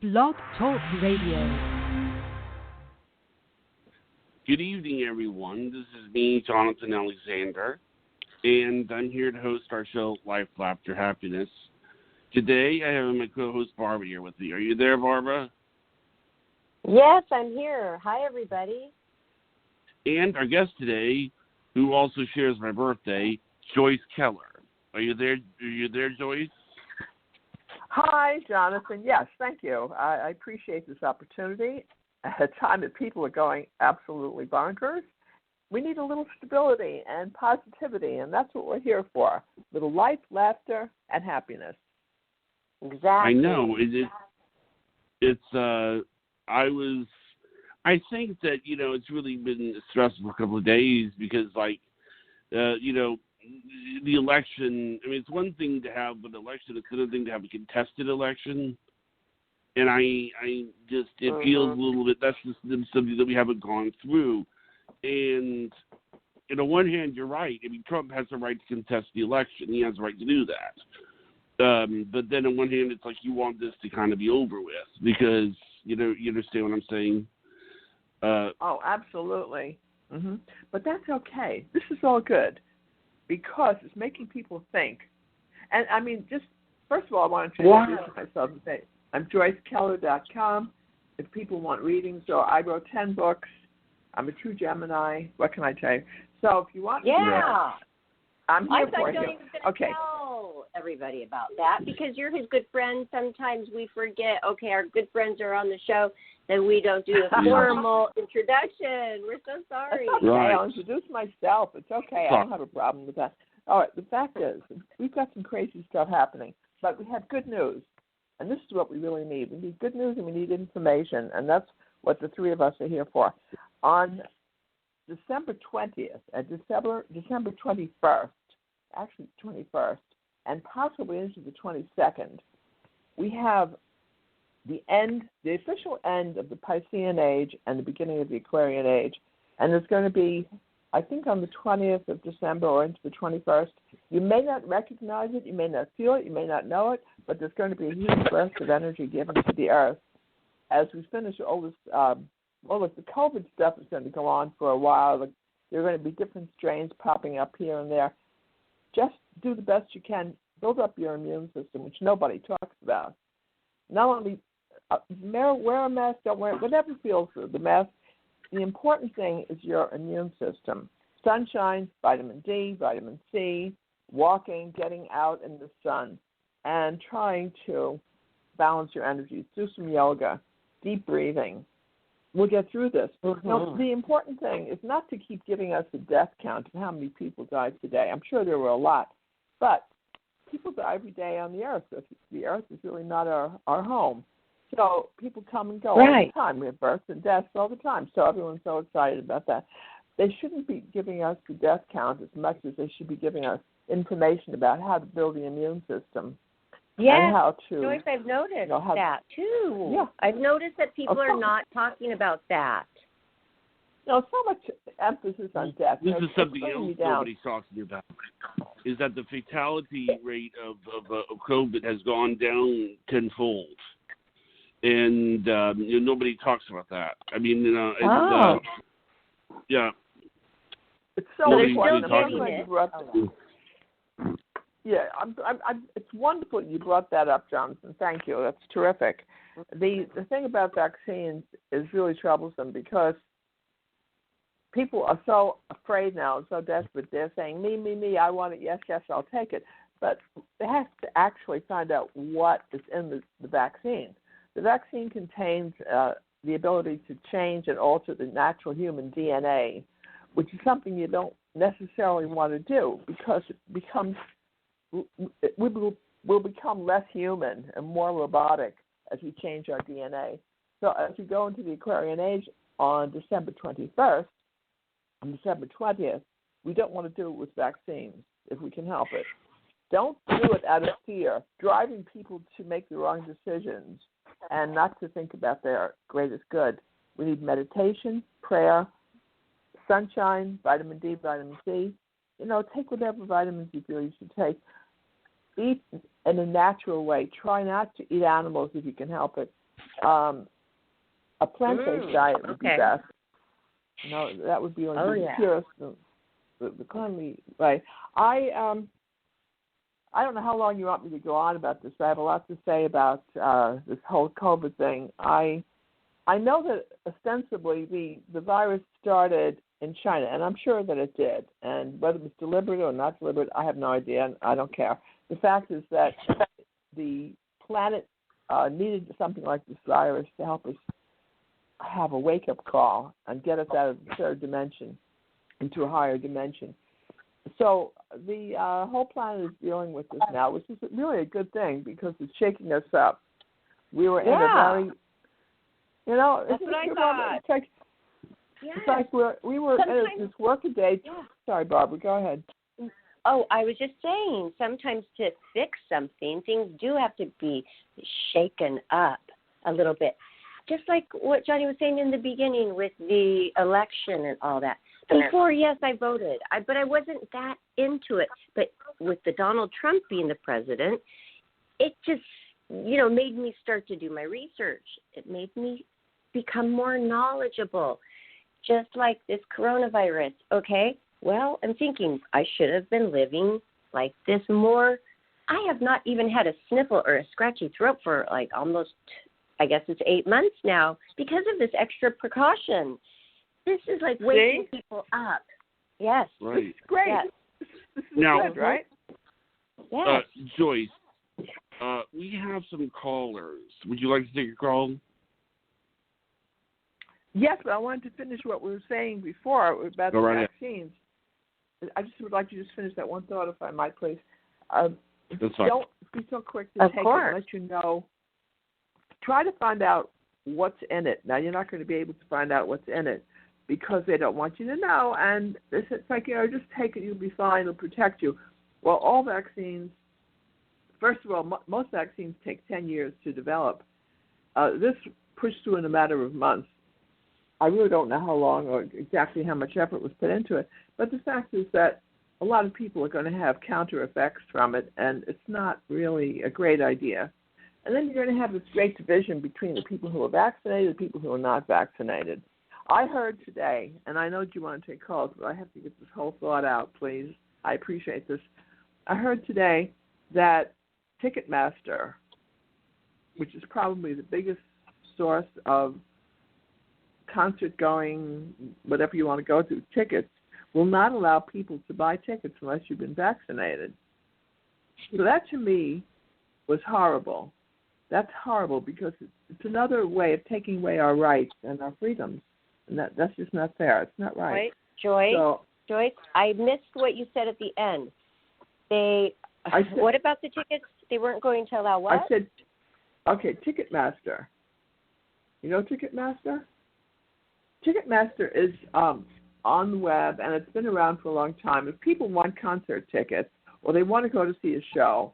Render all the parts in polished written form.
Blog Talk Radio. Good evening, everyone. This is me, Jonathan Alexander, and I'm here to host our show, Life, Laughter, Happiness. Today, I have my co-host, Barbara, here with me. Are you there, Barbara? Yes, I'm here. Hi, everybody. And our guest today, who also shares my birthday, Joyce Keller. Are you there? Joyce? Hi, Jonathan. Yes, thank you. I appreciate this opportunity. At a time that people are going absolutely bonkers, we need a little stability and positivity, and that's what we're here for. A little life, laughter, and happiness. Exactly. I know. I think that, it's really been stressful for a couple of days because, the election, it's one thing to have an election, it's another thing to have a contested election. And it feels a little bit, that's just something that we haven't gone through. And on one hand, you're right. Trump has the right to contest the election. He has the right to do that. But then on one hand, it's like you want this to kind of be over with because, you understand what I'm saying? Absolutely. Mm-hmm. But that's okay. This is all good because it's making people think. And, just first of all, I want to introduce myself and say, I'm JoyceKeller.com. If people want readings, I wrote 10 books. I'm a true Gemini. What can I tell you? So if you want I'm here for you. Okay. Tell everybody about that because you're his good friend. Sometimes we forget, our good friends are on the show, then we don't do a formal introduction. We're so sorry. It's okay. I'll introduce myself. It's okay. I don't have a problem with that. All right. The fact is, we've got some crazy stuff happening, but we have good news. And this is what we really need. We need good news and we need information, and that's what the three of us are here for. On December 20th and December 21st, actually 21st, and possibly into the 22nd, we have the official end of the Piscean Age and the beginning of the Aquarian Age. And it's going to be, I think, on the 20th of December or into the 21st. You may not recognize it, you may not feel it, you may not know it, but there's going to be a huge burst of energy given to the Earth. As we finish all this, the COVID stuff is going to go on for a while. There are going to be different strains popping up here and there. Just do the best you can. Build up your immune system, which nobody talks about. Not only wear a mask, don't wear it, whatever feels good, the mask. The important thing is your immune system. Sunshine, vitamin D, vitamin C, walking, getting out in the sun, and trying to balance your energies. Do some yoga, deep breathing. We'll get through this. Mm-hmm. Now, the important thing is not to keep giving us a death count of how many people died today. I'm sure there were a lot. But people die every day on the Earth. The Earth is really not our home. So people come and go all the time. We have births and deaths all the time. So everyone's so excited about that. They shouldn't be giving us the death count as much as they should be giving us information about how to build the immune system. Yes, and how to, Joyce, I've noticed that too. Yeah. I've noticed that people are not talking about that. No, so much emphasis on death. This is something else nobody's talking about, is that the fatality rate of COVID has gone down tenfold. And nobody talks about that. It's It's so important. Yeah, it's wonderful you brought that up, Jonathan. Thank you. That's terrific. The thing about vaccines is really troublesome because people are so afraid now and so desperate. They're saying, me, I want it, yes, I'll take it. But they have to actually find out what is in the vaccine. The vaccine contains the ability to change and alter the natural human DNA, which is something you don't necessarily want to do because we'll become less human and more robotic as we change our DNA. So as we go into the Aquarian Age on December 21st and December 20th, we don't want to do it with vaccines if we can help it. Don't do it out of fear, driving people to make the wrong decisions and not to think about their greatest good. We need meditation, prayer, sunshine, vitamin D, vitamin C. Take whatever vitamins you feel you should take. Eat in a natural way. Try not to eat animals if you can help it. A plant-based diet would be best. No, that would be the purest, the cleanly way. I don't know how long you want me to go on about this. I have a lot to say about this whole COVID thing. I know that ostensibly the virus started in China, and I'm sure that it did. And whether it was deliberate or not deliberate, I have no idea, and I don't care. The fact is that the planet needed something like this virus to help us have a wake-up call and get us out of the third dimension into a higher dimension. So the whole planet is dealing with this now, which is really a good thing because it's shaking us up. We were in a very, that's what I thought. It's like we were in this work-a-day. Yeah. Sorry, Barbara, go ahead. Oh, I was just saying, sometimes to fix something, things do have to be shaken up a little bit. Just like what Johnny was saying in the beginning with the election and all that. Before, yes, I voted, but I wasn't that into it. But with the Donald Trump being the president, it just, made me start to do my research. It made me become more knowledgeable, just like this coronavirus. Okay, well, I'm thinking I should have been living like this more. I have not even had a sniffle or a scratchy throat for like almost, I guess it's 8 months now because of this extra precaution. This is like waking people up. Yes. Right. It's great. Yes. This is good, right? Yes. Joyce, we have some callers. Would you like to take a call? Yes, but I wanted to finish what we were saying before about the vaccines. I just would like to just finish that one thought, if I might, please. That's fine. Don't be so quick to take it and let you know. Try to find out what's in it. Now, you're not going to be able to find out what's in it because they don't want you to know. And it's like, just take it, you'll be fine, it'll protect you. Well, all vaccines, first of all, most vaccines take 10 years to develop. This pushed through in a matter of months. I really don't know how long or exactly how much effort was put into it. But the fact is that a lot of people are going to have counter effects from it, and it's not really a great idea. And then you're going to have this great division between the people who are vaccinated and the people who are not vaccinated. I heard today, and I know you want to take calls, but I have to get this whole thought out, please. I appreciate this. I heard today that Ticketmaster, which is probably the biggest source of concert-going, whatever you want to go to, tickets, will not allow people to buy tickets unless you've been vaccinated. So that, to me, was horrible. That's horrible because it's another way of taking away our rights and our freedoms, and that's just not fair. It's not right. Joyce, I missed what you said at the end. What about the tickets? They weren't going to allow what? I said, okay, Ticketmaster. You know Ticketmaster? Ticketmaster is on the web, and it's been around for a long time. If people want concert tickets or they want to go to see a show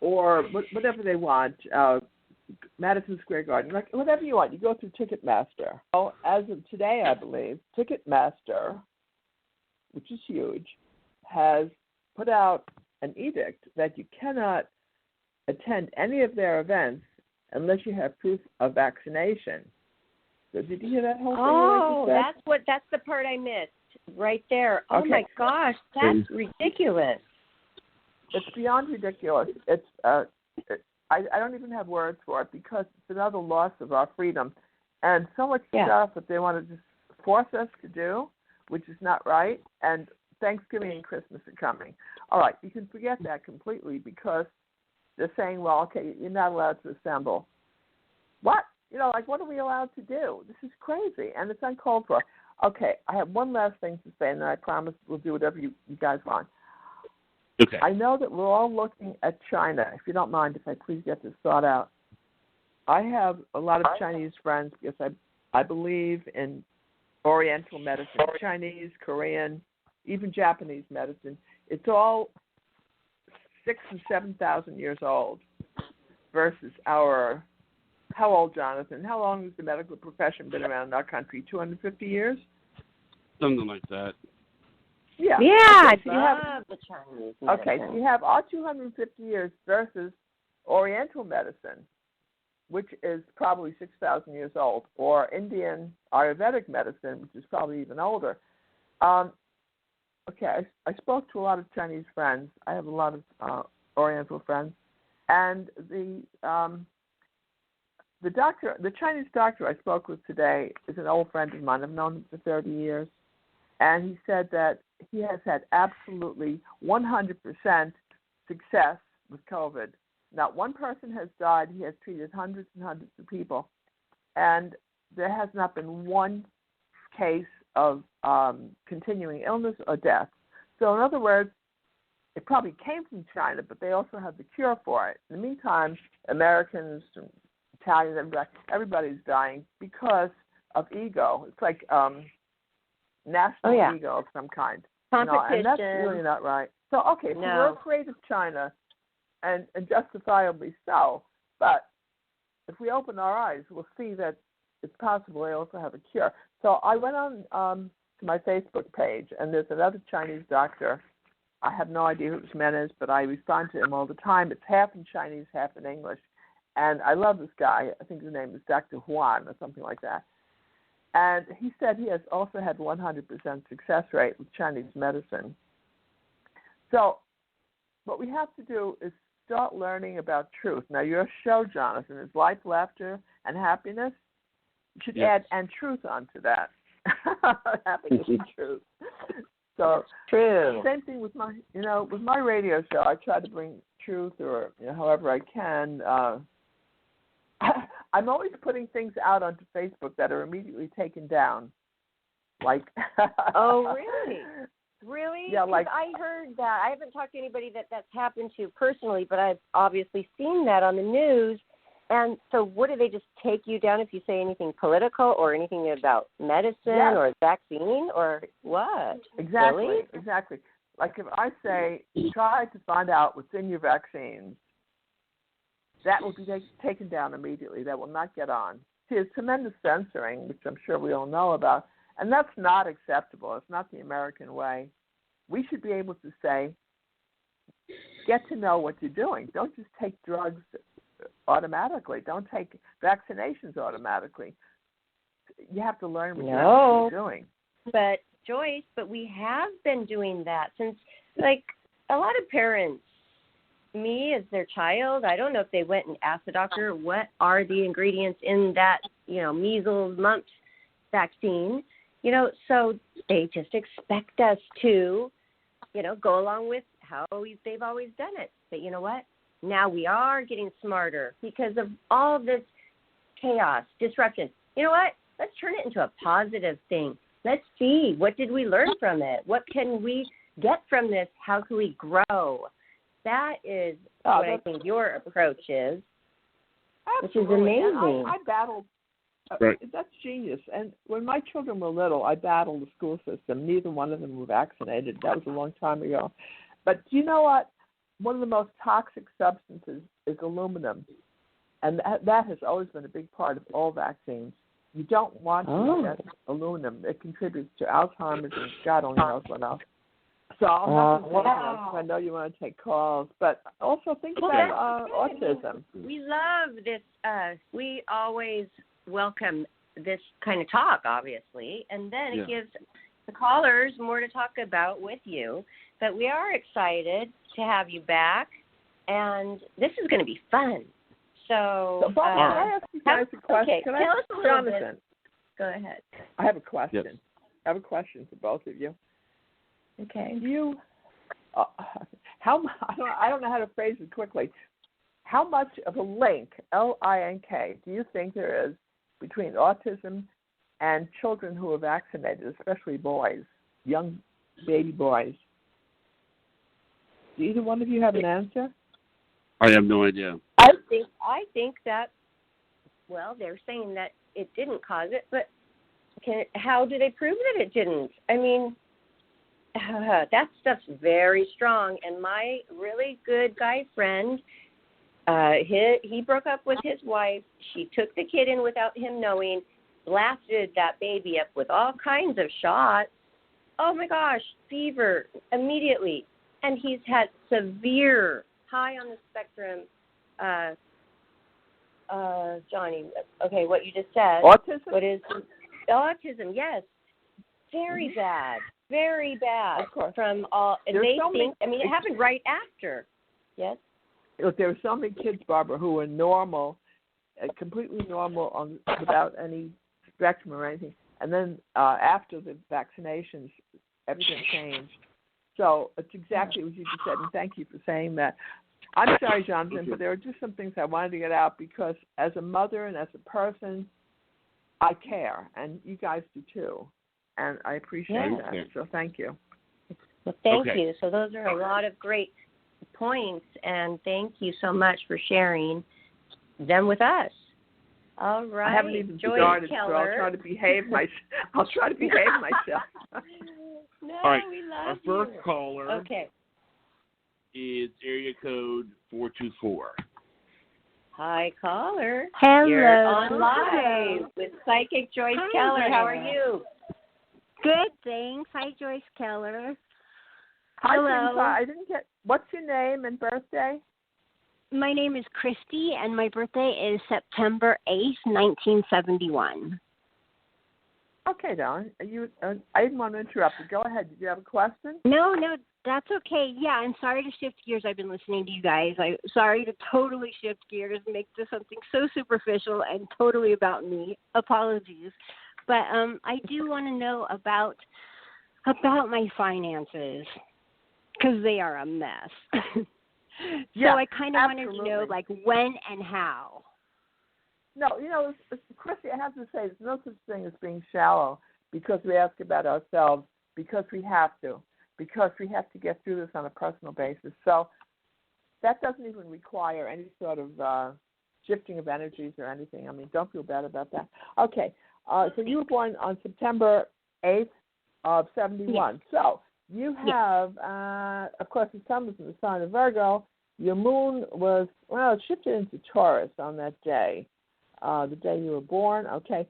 or whatever they want, Madison Square Garden, like whatever you want, you go through Ticketmaster. So as of today, I believe, Ticketmaster, which is huge, has put out an edict that you cannot attend any of their events unless you have proof of vaccination. So did you hear that whole thing? Oh, that's the part I missed right there. Oh okay. My gosh, that's ridiculous. It's beyond ridiculous. It's I don't even have words for it because it's another loss of our freedom, and so much stuff that they want to just force us to do, which is not right. And Thanksgiving and Christmas are coming. All right, you can forget that completely because they're saying, well, okay, you're not allowed to assemble. What? What are we allowed to do? This is crazy, and it's uncalled for. Okay, I have one last thing to say, and then I promise we'll do whatever you guys want. Okay. I know that we're all looking at China. If you don't mind, if I please get this thought out. I have a lot of Chinese friends because I believe in Oriental medicine, Chinese, Korean, even Japanese medicine. It's all 6,000 and 7,000 years old versus our. How old, Jonathan? How long has the medical profession been around in our country? 250 years? Something like that. Yeah. Yeah, okay, so I love the Chinese medicine. Okay, so you have all 250 years versus Oriental medicine. which is probably 6,000 years old, or Indian Ayurvedic medicine, which is probably even older. Okay, I spoke to a lot of Chinese friends. I have a lot of Oriental friends, and the Chinese doctor I spoke with today is an old friend of mine. I've known him for 30 years, and he said that he has had absolutely 100% success with COVID. Not one person has died. He has treated hundreds and hundreds of people, and there has not been one case of continuing illness or death. So in other words, it probably came from China, but they also have the cure for it. In the meantime, Americans, Italians, everybody's dying because of ego. It's like national ego of some kind. Competition. And that's really not right. So, okay, so we're afraid of China, and justifiably so. But if we open our eyes, we'll see that it's possible they also have a cure. So I went on to my Facebook page, and there's another Chinese doctor. I have no idea who this man is, but I respond to him all the time. It's half in Chinese, half in English. And I love this guy. I think his name is Dr. Huan or something like that. And he said he has also had 100% success rate with Chinese medicine. So what we have to do is start learning about truth. Now, your show, Jonathan, is Life, Laughter, and Happiness. You should add and truth onto that. Happiness and truth. So True. Same thing with my, with my radio show. I try to bring truth, or however I can. I'm always putting things out onto Facebook that are immediately taken down. Like. Oh, really? Really? Yeah, like I heard that. I haven't talked to anybody that's happened to personally, but I've obviously seen that on the news. And so what do they just take you down if you say anything political or anything about medicine or vaccine or what? Exactly, really? Exactly. Like if I say, try to find out what's in your vaccines, that will be taken down immediately. That will not get on. See, there's tremendous censoring, which I'm sure we all know about, and that's not acceptable. It's not the American way. We should be able to say, get to know what you're doing. Don't just take drugs automatically. Don't take vaccinations automatically. You have to learn what you're doing. But Joyce, we have been doing that since, like, a lot of parents, me as their child, I don't know if they went and asked the doctor what are the ingredients in that, measles, mumps vaccine, so they just expect us to, go along with how they've always done it. But you know what? Now we are getting smarter because of all this chaos, disruption. You know what? Let's turn it into a positive thing. Let's see, what did we learn from it? What can we get from this? How can we grow? That is what I think your approach is, which is amazing. I battled. That's genius. And when my children were little, I battled the school system. Neither one of them were vaccinated. That was a long time ago. But do you know what? One of the most toxic substances is aluminum, and that has always been a big part of all vaccines. You don't want to get aluminum. It contributes to Alzheimer's and God only knows what else. So I'm not going to say anything else. I know you want to take calls, but also think about autism. We love this. We always welcome this kind of talk, obviously, and then it gives the callers more to talk about with you. But we are excited to have you back, and this is going to be fun. So can I ask you guys a question? Okay, tell us a little Jonathan, bit. Go ahead. I have a question. Yes. I have a question for both of you. Okay. You, I don't know how to phrase it quickly. How much of a link, L-I-N-K, do you think there is between autism and children who are vaccinated, especially boys, young baby boys? Do either one of you have an answer? I have no idea. I think that, they're saying that it didn't cause it, but how do they prove that it didn't? I mean, that stuff's very strong. And my really good guy friend, he broke up with his wife. She took the kid in without him knowing, blasted that baby up with all kinds of shots. Oh, my gosh, fever immediately. And he's had severe, high on the spectrum Johnny, okay, what you just said. Autism? What is autism? Yes. Very bad. Very bad. Of course. From all, and There's they so think, many, it happened right after. Yes? Look, there are so many kids, Barbara, who are normal, completely normal without any spectrum or anything. And then after the vaccinations, everything changed. So it's exactly what you just said, and thank you for saying that. I'm sorry, Jonathan, but there are just some things I wanted to get out because as a mother and as a person, I care, and you guys do too. And I appreciate that. So thank you. Well, thank you. So those are a lot of great points, and thank you so much for sharing them with us. All right. I haven't even Joyce started, Keller. so I'll try to behave myself. No, All right. we love Our first caller is area code 424. Hi, caller. Hello. You're on live with Psychic Joyce Keller. There. How are you? Good, thanks. Hi, Joyce Keller. Hi, Hello. Prince. I didn't get. What's your name and birthday? My name is Christy, and my birthday is September 8th, 1971. Okay, darling. I didn't want to interrupt you. Go ahead. Did you have a question? No, that's okay. Yeah, I'm sorry to shift gears. I've been listening to you guys. I'm sorry to totally shift gears and make this something so superficial and totally about me. Apologies. But I do want to know about my finances because they are a mess. So I kind of wanted to know, like, when and how. No, Chrissy, I have to say, there's no such thing as being shallow because we ask about ourselves, because we have to get through this on a personal basis. So that doesn't even require any sort of shifting of energies or anything. I mean, don't feel bad about that. Okay, so you were born on September 8th of 71. Yes. So you have, of course, the sun was in the sign of Virgo. Your moon was, it shifted into Taurus on that day, the day you were born. Okay.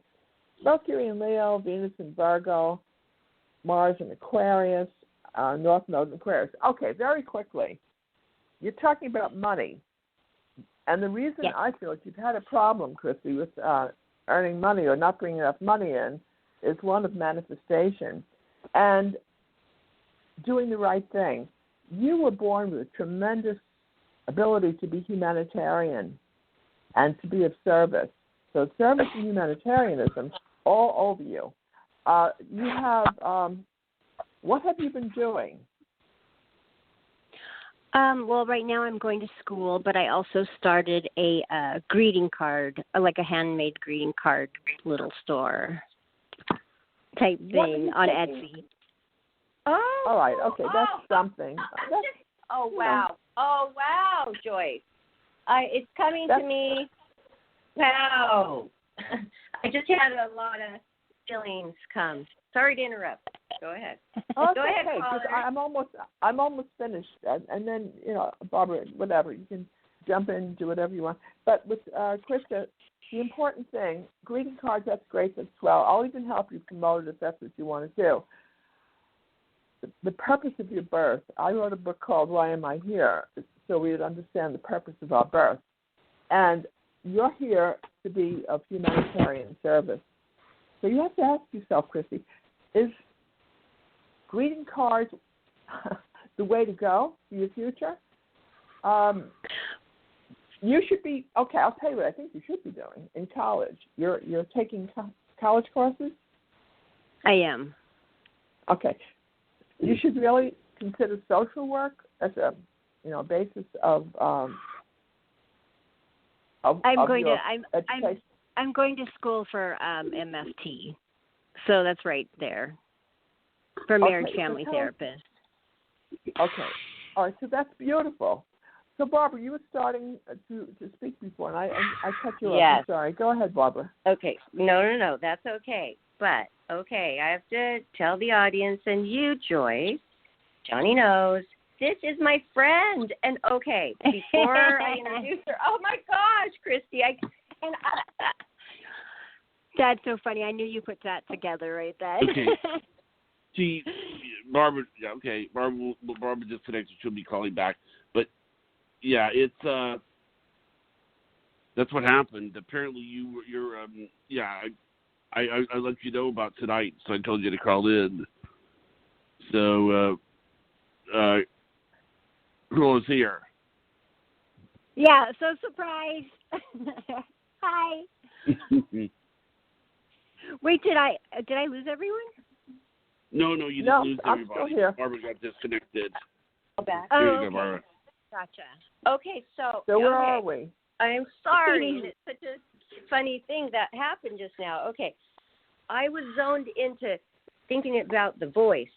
Mercury in Leo, Venus in Virgo, Mars in Aquarius, North Node in Aquarius. Okay, very quickly. You're talking about money. And the reason I feel like you've had a problem, Chrissy, with earning money or not bringing enough money in is one of manifestation and doing the right thing. You were born with a tremendous ability to be humanitarian and to be of service. So service and humanitarianism all over you. You have, what have you been doing? Well, right now I'm going to school, but I also started a greeting card, like a handmade greeting card little store type thing on Etsy. Oh, all right. Okay, that's something. Oh, wow. Oh, wow, Joyce. It's coming to me. Wow. I just had a lot of feelings come. Sorry to interrupt. Go ahead. Oh, Go ahead, okay, caller. I'm almost finished, and then Barbara, whatever, you can jump in and do whatever you want. But with Krista, the important thing, greeting cards, that's great, that's swell. I'll even help you promote it if that's what you want to do. The purpose of your birth. I wrote a book called Why Am I Here? So we would understand the purpose of our birth. And you're here to be of humanitarian service. So you have to ask yourself, Christy, is greeting cards the way to go for your future? You should be, okay, I'll tell you what I think you should be doing in college. You're taking college courses? I am. Okay. You should really consider social work as a basis of I'm going to school for MFT, so that's right there for marriage family therapist. Okay, all right. So that's beautiful. So Barbara, you were starting to speak before, and I cut you off. I'm sorry. Go ahead, Barbara. Okay. No. That's okay. But, okay, I have to tell the audience and you, Joyce, Johnny knows, this is my friend. And, okay, before I introduce her, oh, my gosh, Christy. That's so funny. I knew you put that together right then. Okay. See, Barbara, Barbara just connected. She'll be calling back. But, yeah, it's That's what happened. Apparently, you're I let you know about tonight, so I told you to call in. So, who was here? Yeah, so surprised. Hi. Wait, did I lose everyone? No, you didn't lose I'm everybody. still here. Barbara got disconnected. Back. Here you okay. go, Barbara. Gotcha. Okay, so where are we? I'm sorry. It's such a funny thing that happened just now. Okay, I was zoned into thinking about her voice,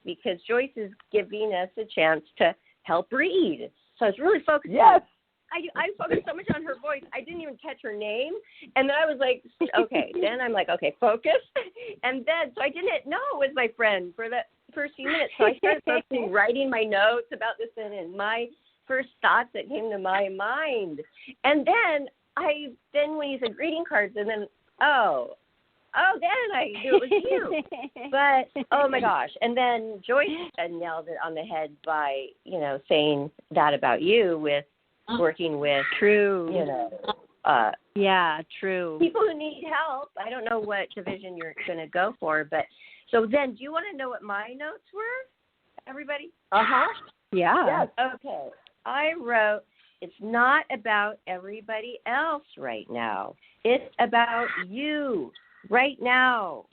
because Joyce is giving us a chance to help read. So I was really focused. Yes. I focused so much on her voice, I didn't even catch her name. And then I was like, okay. Then I'm like, okay, focus. And then, so I didn't know it was my friend for the first few minutes. So I started focusing, writing my notes about this and my first thoughts that came to my mind. And then when you said greeting cards, and then, then I knew it was you. But, oh my gosh. And then Joyce nailed it on the head by, saying that about you with working with, True. yeah, true. people who need help. I don't know what division you're going to go for, but so then do you want to know what my notes were, everybody? Yeah. Yes. Okay. I wrote, it's not about everybody else right now. It's about you right now.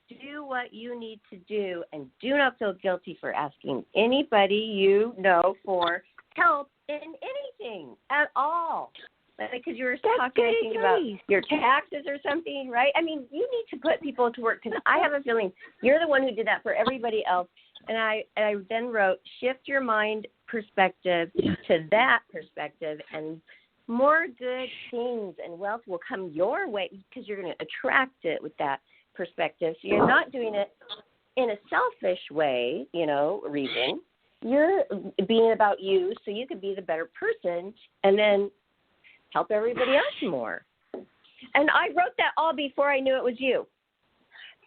Do what you need to do, and do not feel guilty for asking anybody you know for help in anything at all. Because you were talking, I think, about your taxes or something, right? I mean, you need to put people to work, because I have a feeling you're the one who did that for everybody else. And I then wrote, shift your mind perspective to that perspective, and more good things and wealth will come your way, because you're going to attract it with that perspective. So you're not doing it in a selfish way, reason. You're being about you so you could be the better person and then help everybody else more. And I wrote that all before I knew it was you.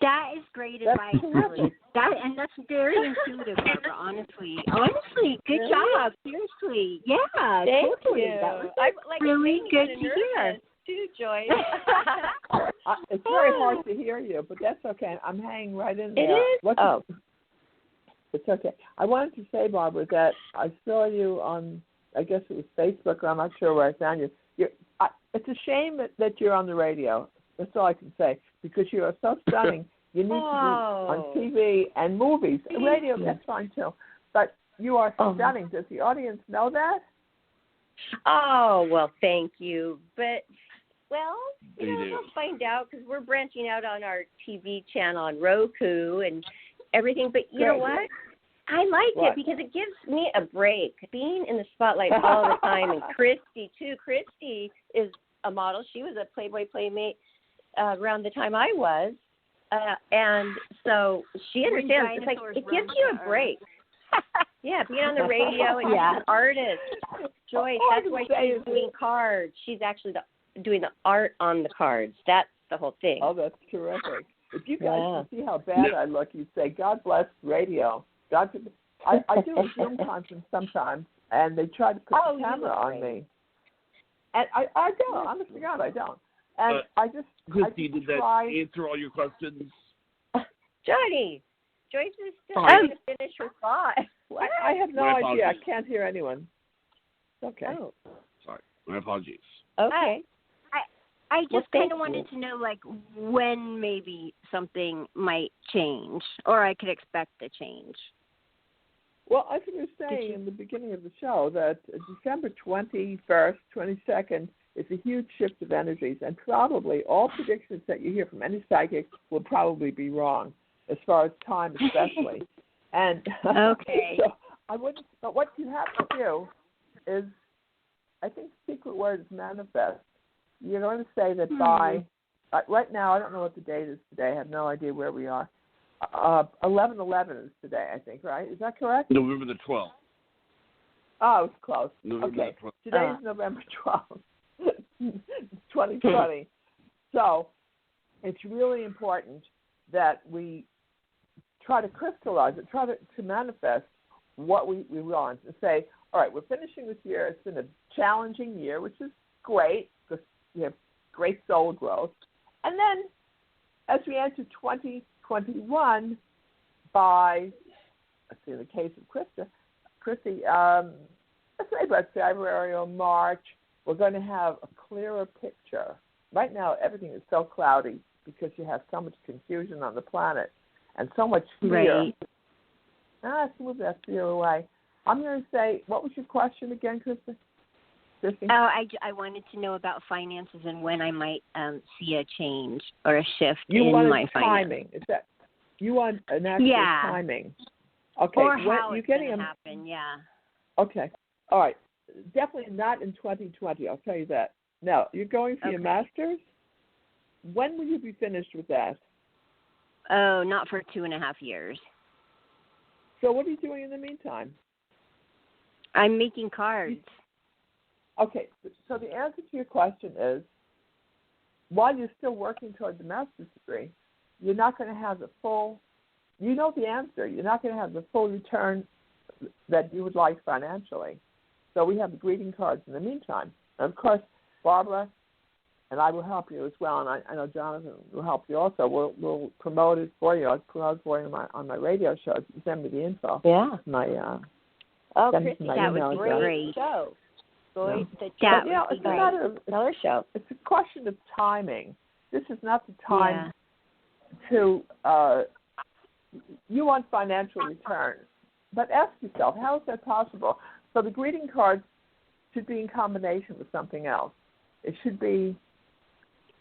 That is great advice, really. That's very intuitive, Barbara, honestly. Good job. Seriously. Yeah, Thank totally. you. That was really good to hear. Too, Joyce. It's very hard to hear you, but that's okay. I'm hanging right in there. It is? It's okay. I wanted to say, Barbara, that I saw you on, I guess it was Facebook, or I'm not sure where I found you. It's a shame that you're on the radio. That's all I can say, because you are so stunning. You need to be on TV and movies. Radio, that's fine too. But you are stunning. Does the audience know that? Oh, well, thank you. But, They do. we'll find out, because we're branching out on our TV channel on Roku and everything. But you know what? I like it because it gives me a break. Being in the spotlight all the time, and Christy, too. Christy is a model. She was a Playboy Playmate around the time I was. And so she understands. It's like, it gives you a break. Yeah, being on the radio and an artist. Joyce, that's why she's doing cards. She's actually doing the art on the cards. That's the whole thing. Oh, that's terrific. If you guys could see how bad I look, you'd say, God bless radio. I do a Zoom conference sometimes, and they try to put the camera on me. And I don't. Honest to God, I don't. And Christy, did that answer all your questions? Johnny, Joyce is still trying to finish her thought. I have no idea. I can't hear anyone. Okay. Oh. Sorry. My apologies. Okay. I just kind of wanted to know, when maybe something might change, or I could expect a change. Well, I was saying in the beginning of the show that December 21st, 22nd is a huge shift of energies, and probably all predictions that you hear from any psychic will probably be wrong, as far as time especially. And okay. So I wouldn't. But what you have to do is, I think the secret word is manifest. You're going to say that by right now, I don't know what the date is today. I have no idea where we are. 11/11 is today, I think, right? Is that correct? November the 12th. Oh, it's close. November okay. Today is November 12th, 2020. So it's really important that we try to crystallize it, try to manifest what we want, and say, all right, we're finishing this year. It's been a challenging year, which is great because you have great soul growth. And then as we enter 2021, by, let's see, in the case of Christy, let's say by February or March, we're going to have a clearer picture. Right now, everything is so cloudy because you have so much confusion on the planet and so much fear. Right. Let's move that fear away. I'm going to say, what was your question again, Christy? Oh, I wanted to know about finances and when I might see a change or a shift in my timing. finances. Is that you want an actual timing? Okay. Or how you're it's getting going to happen, yeah. Okay. All right. Definitely not in 2020, I'll tell you that. Now, you're going for your master's? When will you be finished with that? Oh, not for 2.5 years. So what are you doing in the meantime? I'm making cards. Okay, so the answer to your question is, while you're still working toward the master's degree, you're not going to have the full, you know the answer, you're not going to have the full return that you would like financially. So we have the greeting cards in the meantime. And of course, Barbara and I will help you as well, and I know Jonathan will help you also. We'll promote it for you. I'll promote it for you on my radio show. You send me the info. Yeah. Christy, that would be great. Show. It's a matter of another show. It's a question of timing. This is not the time to. You want financial return, but ask yourself, how is that possible? So the greeting cards should be in combination with something else. It should be.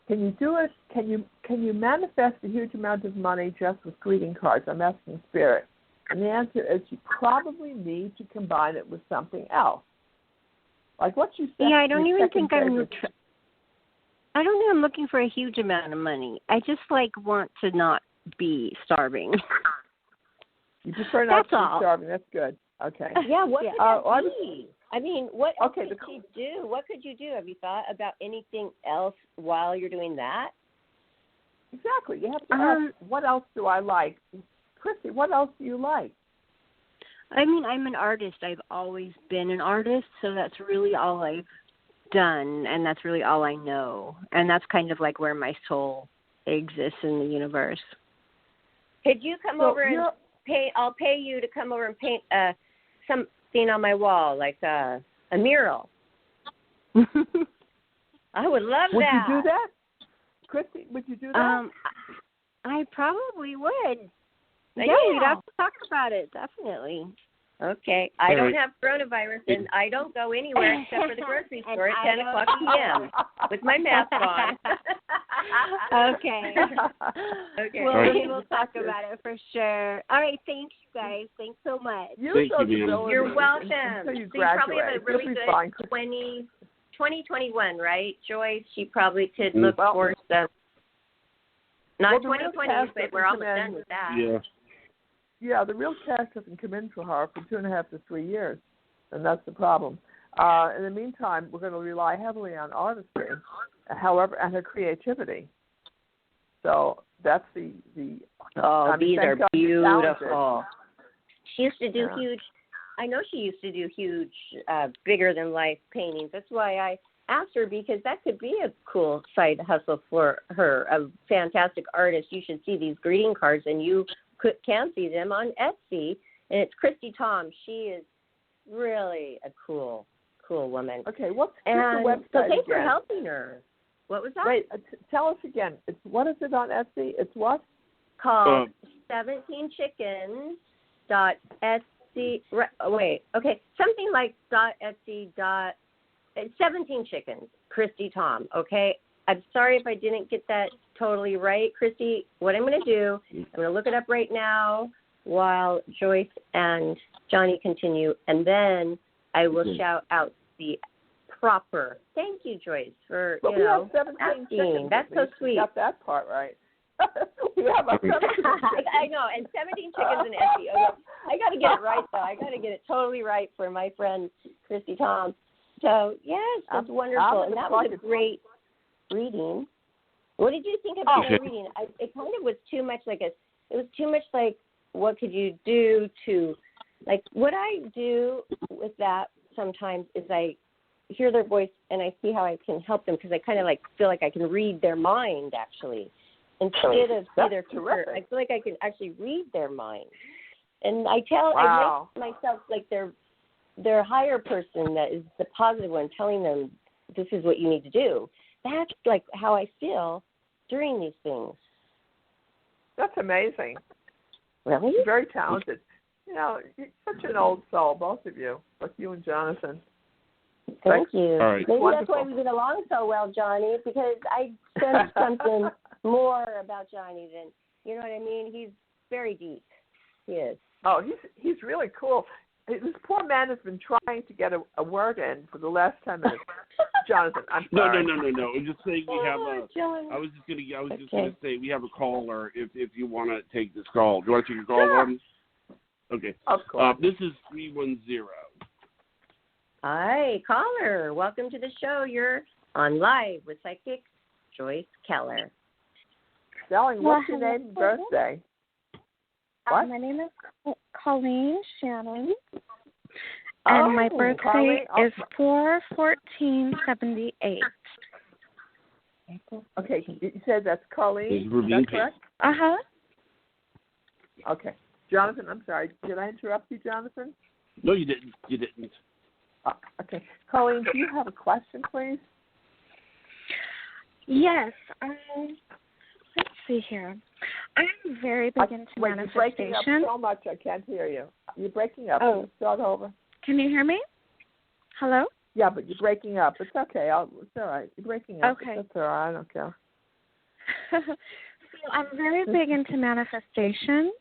Can you do it? Can you manifest a huge amount of money just with greeting cards? I'm asking Spirit, and the answer is you probably need to combine it with something else. Like what you said. Yeah, I don't even think I don't think I'm looking for a huge amount of money. I just want to not be starving. You prefer not to be starving. That's good. Okay. Yeah, what could that be? I mean, what else could you do? What could you do? Have you thought about anything else while you're doing that? Exactly. You have to ask, what else do I like? Christy, what else do you like? I mean, I'm an artist. I've always been an artist, so that's really all I've done, and that's really all I know. And that's kind of like where my soul exists in the universe. Could you come over and I'll pay you to come over and paint something on my wall, like a mural. I would love that. Would you do that? Christy, would you do that? I probably would. Yeah, we'd have to talk about it, definitely. Okay. I don't have coronavirus, and I don't go anywhere except for the grocery store at 10 o'clock p.m. with my mask on. Okay. Well, we will talk about it for sure. All right. Thanks, you guys. Thanks so much. You're welcome. So you probably have a really good 2021, right, Joyce? She probably could look for some. Not 2020, but we're almost done with that. Yeah, the real cash doesn't come in for her for 2.5 to 3 years, and that's the problem. In the meantime, we're going to rely heavily on artistry, however, and her creativity. So that's the these are beautiful. She used to do huge. I know she used to do huge, bigger than life paintings. That's why I asked her, because that could be a cool side hustle for her. A fantastic artist. You should see these greeting cards, and you can see them on Etsy. And it's Christy Tom. She is really a cool woman. Okay, what's the website? So thanks for helping her. What was that? Wait, tell us again. What is it on Etsy? It's what? Called 17chickens.etsy. Something like .etsy. 17 chickens. Christy Tom. Okay. I'm sorry if I didn't get that totally right, Christy. What I'm going to do, I'm going to look it up right now while Joyce and Johnny continue, and then I will shout out the proper. Thank you, Joyce, for we have 17 chickens. That's so sweet. You got that part right. We have 17 I know, and 17 chickens in Etsy. Okay. I got to get it right, though. I got to get it totally right for my friend Christy Tom. So, yes, that's wonderful. And that was a great reading. What did you think about my reading? It kind of was too much like what could you do to, like, what I do with that sometimes is I hear their voice and I see how I can help them because I kind of like feel like I can read their mind actually instead of see their future. I feel like I can actually read their mind, and I make myself like their higher person that is the positive one, telling them this is what you need to do. That's like how I feel during these things. That's amazing. Really? You're very talented. You know, you're such an old soul, both of you, like you and Jonathan. Thank you. All right. Maybe Wonderful. that's why we get along so well, Johnny, because I sense something more about Johnny than, you know what I mean? He's very deep. He is. Oh, he's really cool. This poor man has been trying to get a word in for the last 10 minutes. Jonathan, I'm sorry. No. I'm just saying we have a. John. I was just gonna say we have a caller. If you want to take this call, do you want to take a call on? Okay. Of course. This is 310. Hi, caller. Welcome to the show. You're on live with psychic Joyce Keller. Darling, what's your name and birthday? What? My name is Colleen Shannon, and my birthday is 4/14/78. Okay, you said that's Colleen. Is that correct? Uh-huh. Okay. Jonathan, I'm sorry. Did I interrupt you, Jonathan? No, you didn't. You didn't. Okay. Colleen, do you have a question, please? Yes. Let's see here. I'm very big into manifestation. You're breaking up so much I can't hear you. You're breaking up. Oh. Start over. Can you hear me? Hello? Yeah, but you're breaking up. It's okay. It's all right. You're breaking up. Okay. That's all right. I don't care. So I'm very big into manifestation.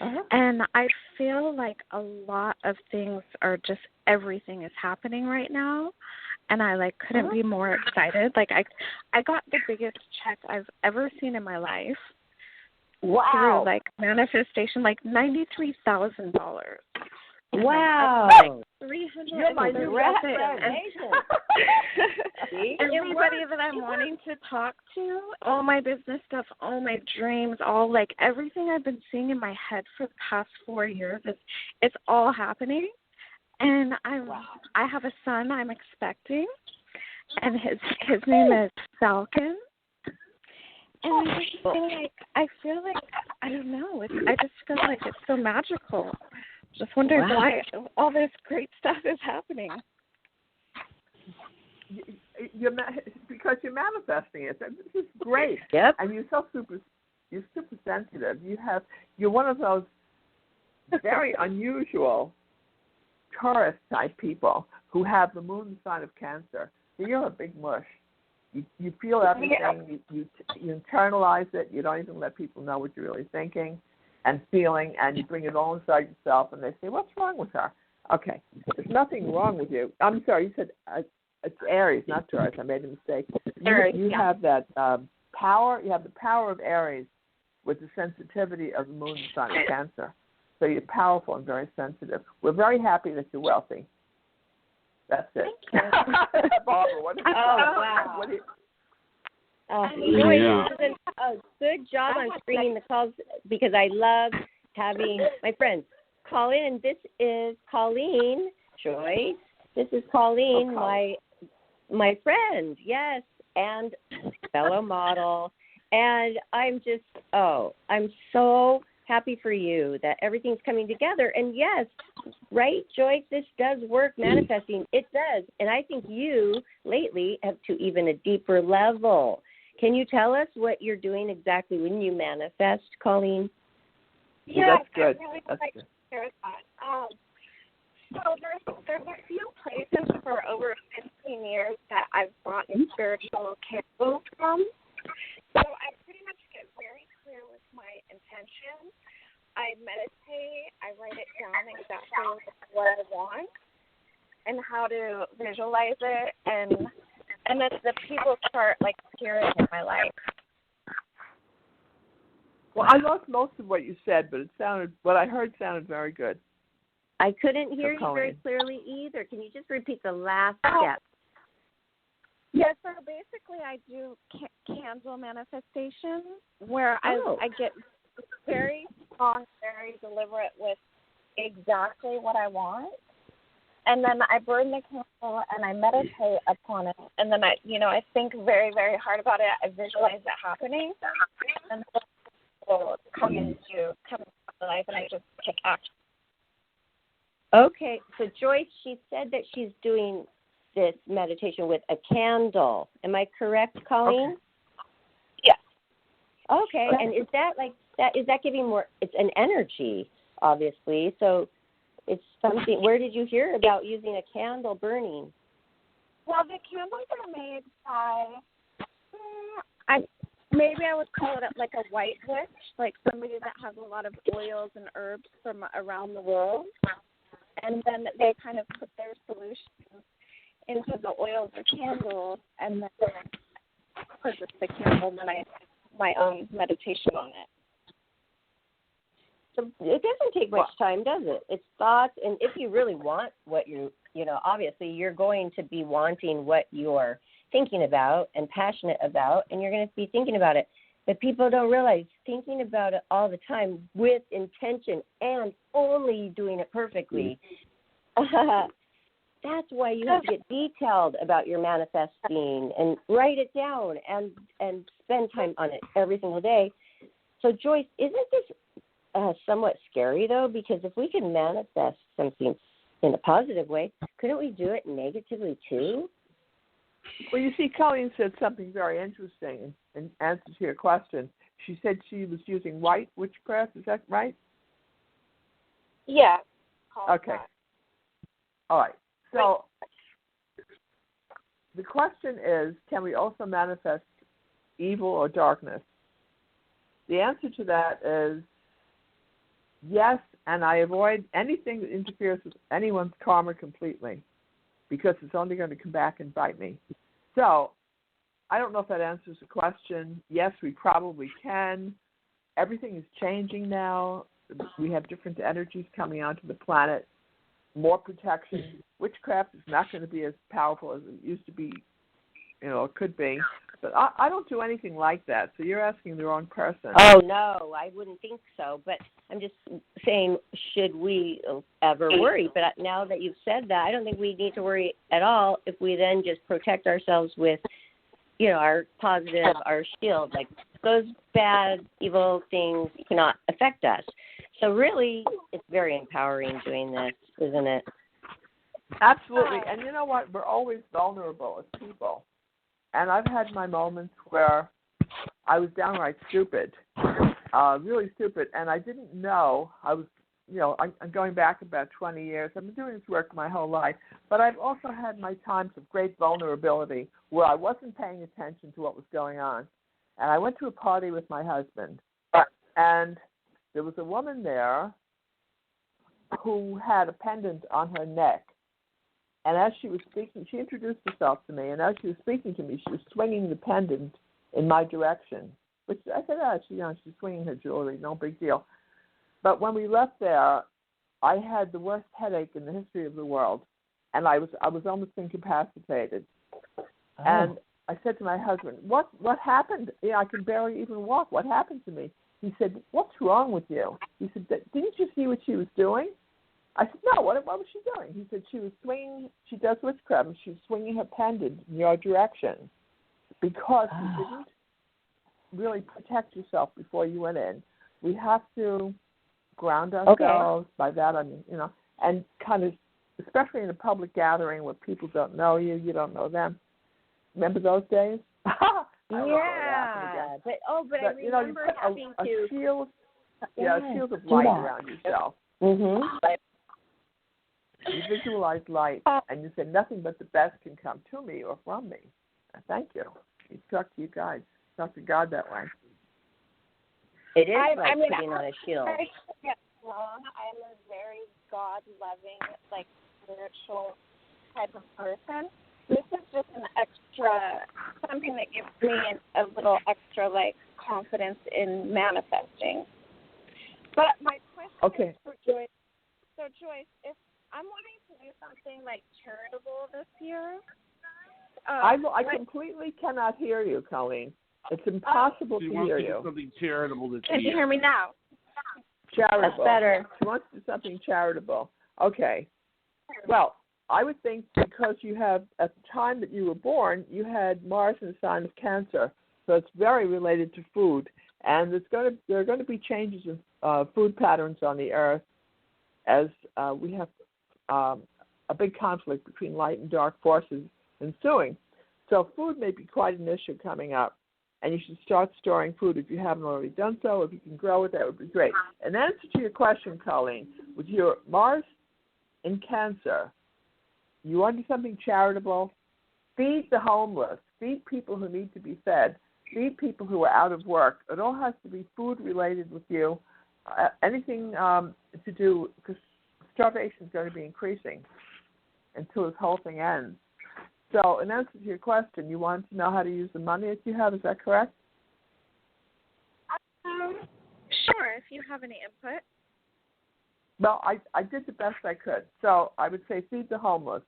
Uh-huh. And I feel like a lot of things are just everything is happening right now, and I couldn't be more excited. I got the biggest check I've ever seen in my life. Wow. Through manifestation, $93,000. Wow. 300. You're my new best friend. Everybody that I'm wanting to talk to, all my business stuff, all my dreams, all everything I've been seeing in my head for the past 4 years, it's all happening. And I have a son I'm expecting, and his name is Falcon. And I feel like I don't know. I just feel like it's so magical. Just wondering why all this great stuff is happening. Because you're manifesting it. This is great. Yep. And you're super sensitive. You're one of those very unusual Taurus type people who have the moon sign of Cancer. So you're a big mush. You feel everything. You internalize it. You don't even let people know what you're really thinking and feeling, and you bring it all inside yourself, and they say, what's wrong with her? Okay, there's nothing wrong with you. I'm sorry, you said it's Aries, not Taurus. I made a mistake. You have that power. You have the power of Aries with the sensitivity of the moon sign of Cancer. So you're powerful and very sensitive. We're very happy that you're wealthy. That's it. Barbara, what do you wow. What do you, Joyce, you've done a good job on screening the calls because I love having my friends call in. And this is Colleen, Joyce. This is Colleen, my friend, yes, and fellow model. And I'm I'm so happy for you that everything's coming together. And yes, right, Joyce, this does work, manifesting. It does. And I think you lately have to even a deeper level. Can you tell us what you're doing exactly when you manifest, Colleen? Yeah, that's good. I really That's like good. to share that. So there's a few places for over 15 years that I've bought spiritual candles from. So I pretty much get very clear with my intention. I meditate. I write it down exactly what I want and how to visualize it, and then the people start appearing in my life. Well, I lost most of what you said, but what I heard sounded very good. I couldn't hear you Colleen. very clearly either. Can you just repeat the last step? Yeah, so basically I do candle manifestation where I get very strong, very deliberate with exactly what I want. And then I burn the candle candle and I meditate upon it, and then I think very, very hard about it. I visualize it happening, and then it will come into life, and I just take action. Okay, so Joyce, she said that she's doing this meditation with a candle. Am I correct, Colleen? Okay. Yes. Okay, and is that like that? Is that giving more? It's an energy, obviously. So it's something. Where did you hear about using a candle burning? Well, the candles are made by. Maybe I would call it like a white witch, like somebody that has a lot of oils and herbs from around the world. And then they kind of put their solutions into the oils or candles, and then purchase the candle, and then I do my own meditation on it. So it doesn't take much time, does it? It's thoughts, and if you really want what obviously you're going to be wanting what you're thinking about and passionate about, and you're going to be thinking about it. But people don't realize thinking about it all the time with intention and only doing it perfectly. That's why you have to get detailed about your manifesting and write it down and spend time on it every single day. So, Joyce, isn't this somewhat scary, though? Because if we can manifest something in a positive way, couldn't we do it negatively, too? Well, you see, Colleen said something very interesting in answer to your question. She said she was using white witchcraft. Is that right? Yeah. Okay. All right. So the question is, can we also manifest evil or darkness? The answer to that is yes, and I avoid anything that interferes with anyone's karma completely, because it's only going to come back and bite me. So I don't know if that answers the question. Yes, we probably can. Everything is changing now. We have different energies coming onto the planet, more protection. Witchcraft is not going to be as powerful as it used to be, it could be. But I don't do anything like that, so you're asking the wrong person. Oh, no, I wouldn't think so. But I'm just saying, should we ever worry? But now that you've said that, I don't think we need to worry at all if we then just protect ourselves with, our positive, our shield. Like, those bad, evil things cannot affect us. So really, it's very empowering doing this, isn't it? Absolutely. And you know what? We're always vulnerable as people. And I've had my moments where I was downright stupid, really stupid, and I didn't know. I was, I'm going back about 20 years. I've been doing this work my whole life, but I've also had my times of great vulnerability where I wasn't paying attention to what was going on. And I went to a party with my husband, and there was a woman there who had a pendant on her neck. And as she was speaking, she introduced herself to me, and as she was speaking to me, she was swinging the pendant in my direction, which I said, she's swinging her jewelry, no big deal. But when we left there, I had the worst headache in the history of the world, and I was almost incapacitated. Oh. And I said to my husband, what happened? I can barely even walk. What happened to me? He said, what's wrong with you? He said, didn't you see what she was doing? I said, no, what was she doing? He said, she was swinging, she does witchcraft, and she was swinging her pendant in your direction because you didn't really protect yourself before you went in. We have to ground ourselves. By that I mean, and kind of, especially in a public gathering where people don't know you, you don't know them. Remember those days? Yeah. But I remember having a shield, a shield of light around yourself. Mm-hmm. You visualize light, and you say, nothing but the best can come to me or from me. Thank you. You talk to you guys. Talk to God that way. It is putting on a shield. I'm a very God-loving, spiritual type of person. This is just an extra, something that gives me a little extra, confidence in manifesting. But my question is for Joyce. So, Joyce, if I'm wanting to do something charitable this year. I completely cannot hear you, Colleen. It's impossible to hear you. Something charitable this year. Can you hear me now? Charitable. That's better. She wants to do something charitable. Okay. Well, I would think because you have, at the time that you were born, you had Mars in the sign of Cancer, so it's very related to food. And there are going to be changes in food patterns on the Earth as we have a big conflict between light and dark forces ensuing. So food may be quite an issue coming up, and you should start storing food if you haven't already done so. If you can grow it, that would be great. In answer to your question, Colleen, with your Mars in Cancer, you want to do something charitable? Feed the homeless. Feed people who need to be fed. Feed people who are out of work. It all has to be food-related with you. Anything to do, because starvation is going to be increasing until this whole thing ends. So in answer to your question, you want to know how to use the money that you have. Is that correct? Sure, if you have any input. Well, I did the best I could. So I would say feed the homeless.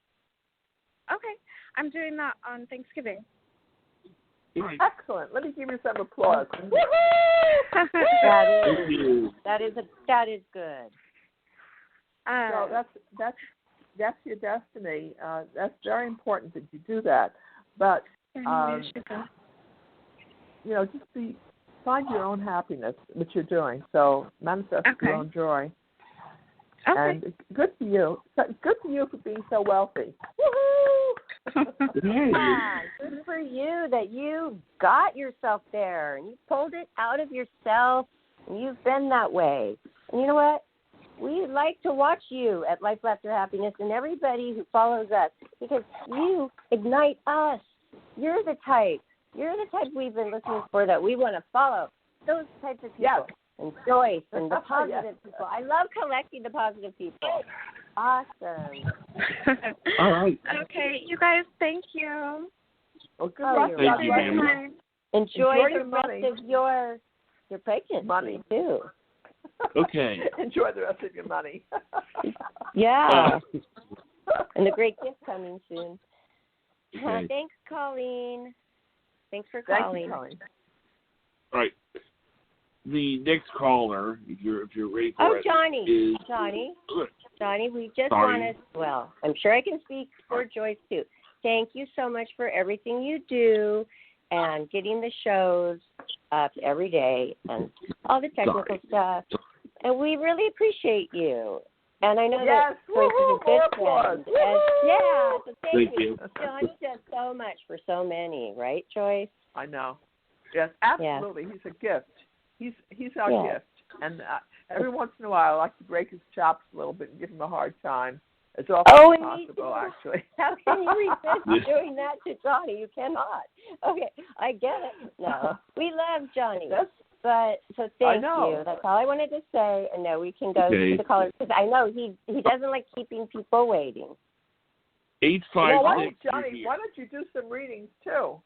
Okay, I'm doing that on Thanksgiving. Right. Excellent. Let me give you some applause. That is good. So that's your destiny. That's very important that you do that. But just find your own happiness, which you're doing. So manifest your own joy. Okay. And good for you. Good for you for being so wealthy. Woohoo! Yeah, good for you that you got yourself there and you pulled it out of yourself and you've been that way. And you know what? We like to watch you at Life Laughter Happiness and everybody who follows us because you ignite us. You're the type we've been looking for that we want to follow. Those types of people. Yes. And Joyce and the positive people. I love collecting the positive people. Awesome. All right. Okay, you guys, thank you. Well, good luck. Thank you, ma'am. Enjoy the rest of your pregnancy money too. Okay. Enjoy the rest of your money. Yeah. And the great gift coming soon. Okay. Thanks, Colleen. Thanks for Thank calling. you, Colleen. All right. The next caller, if you're ready for it, Johnny. is Johnny, we just want to, well, I'm sure I can speak for Joyce too. Thank you so much for everything you do and getting the shows up every day and all the technical stuff. And we really appreciate you. And I know that Joyce is a good friend. So thank you. Johnny does so much for so many, right, Joyce? I know. Yes, absolutely. Yeah. He's a gift. He's our gift. And every once in a while, I like to break his chops a little bit and give him a hard time. It's often impossible, actually. How can you resist doing that to Johnny? You cannot. Okay, I get it. No, we love Johnny. But so thank you. That's all I wanted to say. And now we can go to the callers because I know he doesn't like keeping people waiting. 856. Johnny, why don't you do some readings too?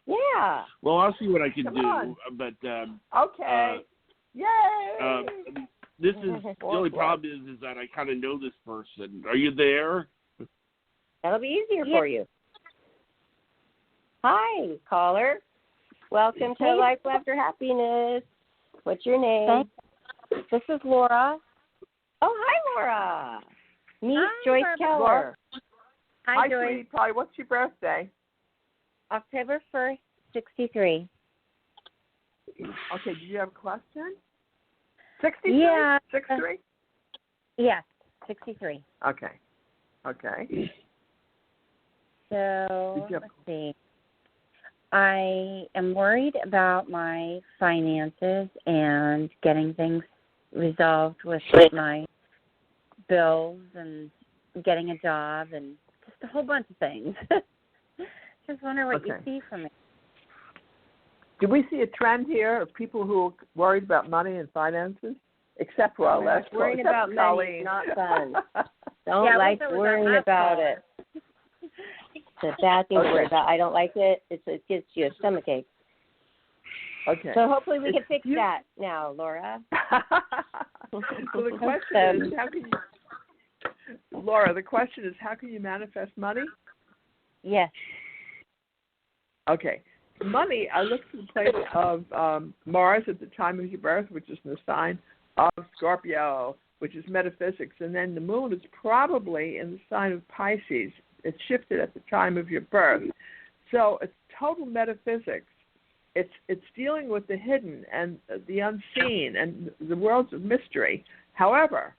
Yeah. Well, I'll see what I can do. On. But okay. Yay! This is the only problem is that I kind of know this person. Are you there? That'll be easier for you. Hi, caller. Welcome to Life Laughter Happiness. What's your name? This is Laura. Oh, hi, Laura. Meet Joyce Keller. Hi, Joyce. Hi, what's your birthday? October 1st, 63. Okay, do you have a question? 63? Yeah. 63? Yes, 63. Okay. So, let's see. I am worried about my finances and getting things resolved with my bills and getting a job and just a whole bunch of things. Just wonder what you see from me. Do we see a trend here of people who are worried about money and finances? Except for our last worrying about money is not fun. Don't like worrying about it. It's a bad thing to worry about. I don't like it. It gives you a stomachache. Okay. So hopefully we can fix that now, Laura. So the question is, Laura, the question is, how can you manifest money? Yes. Okay. Money, I looked at the place of Mars at the time of your birth, which is in the sign of Scorpio, which is metaphysics, and then the moon is probably in the sign of Pisces. It's shifted at the time of your birth. So it's total metaphysics. It's dealing with the hidden and the unseen and the worlds of mystery. However,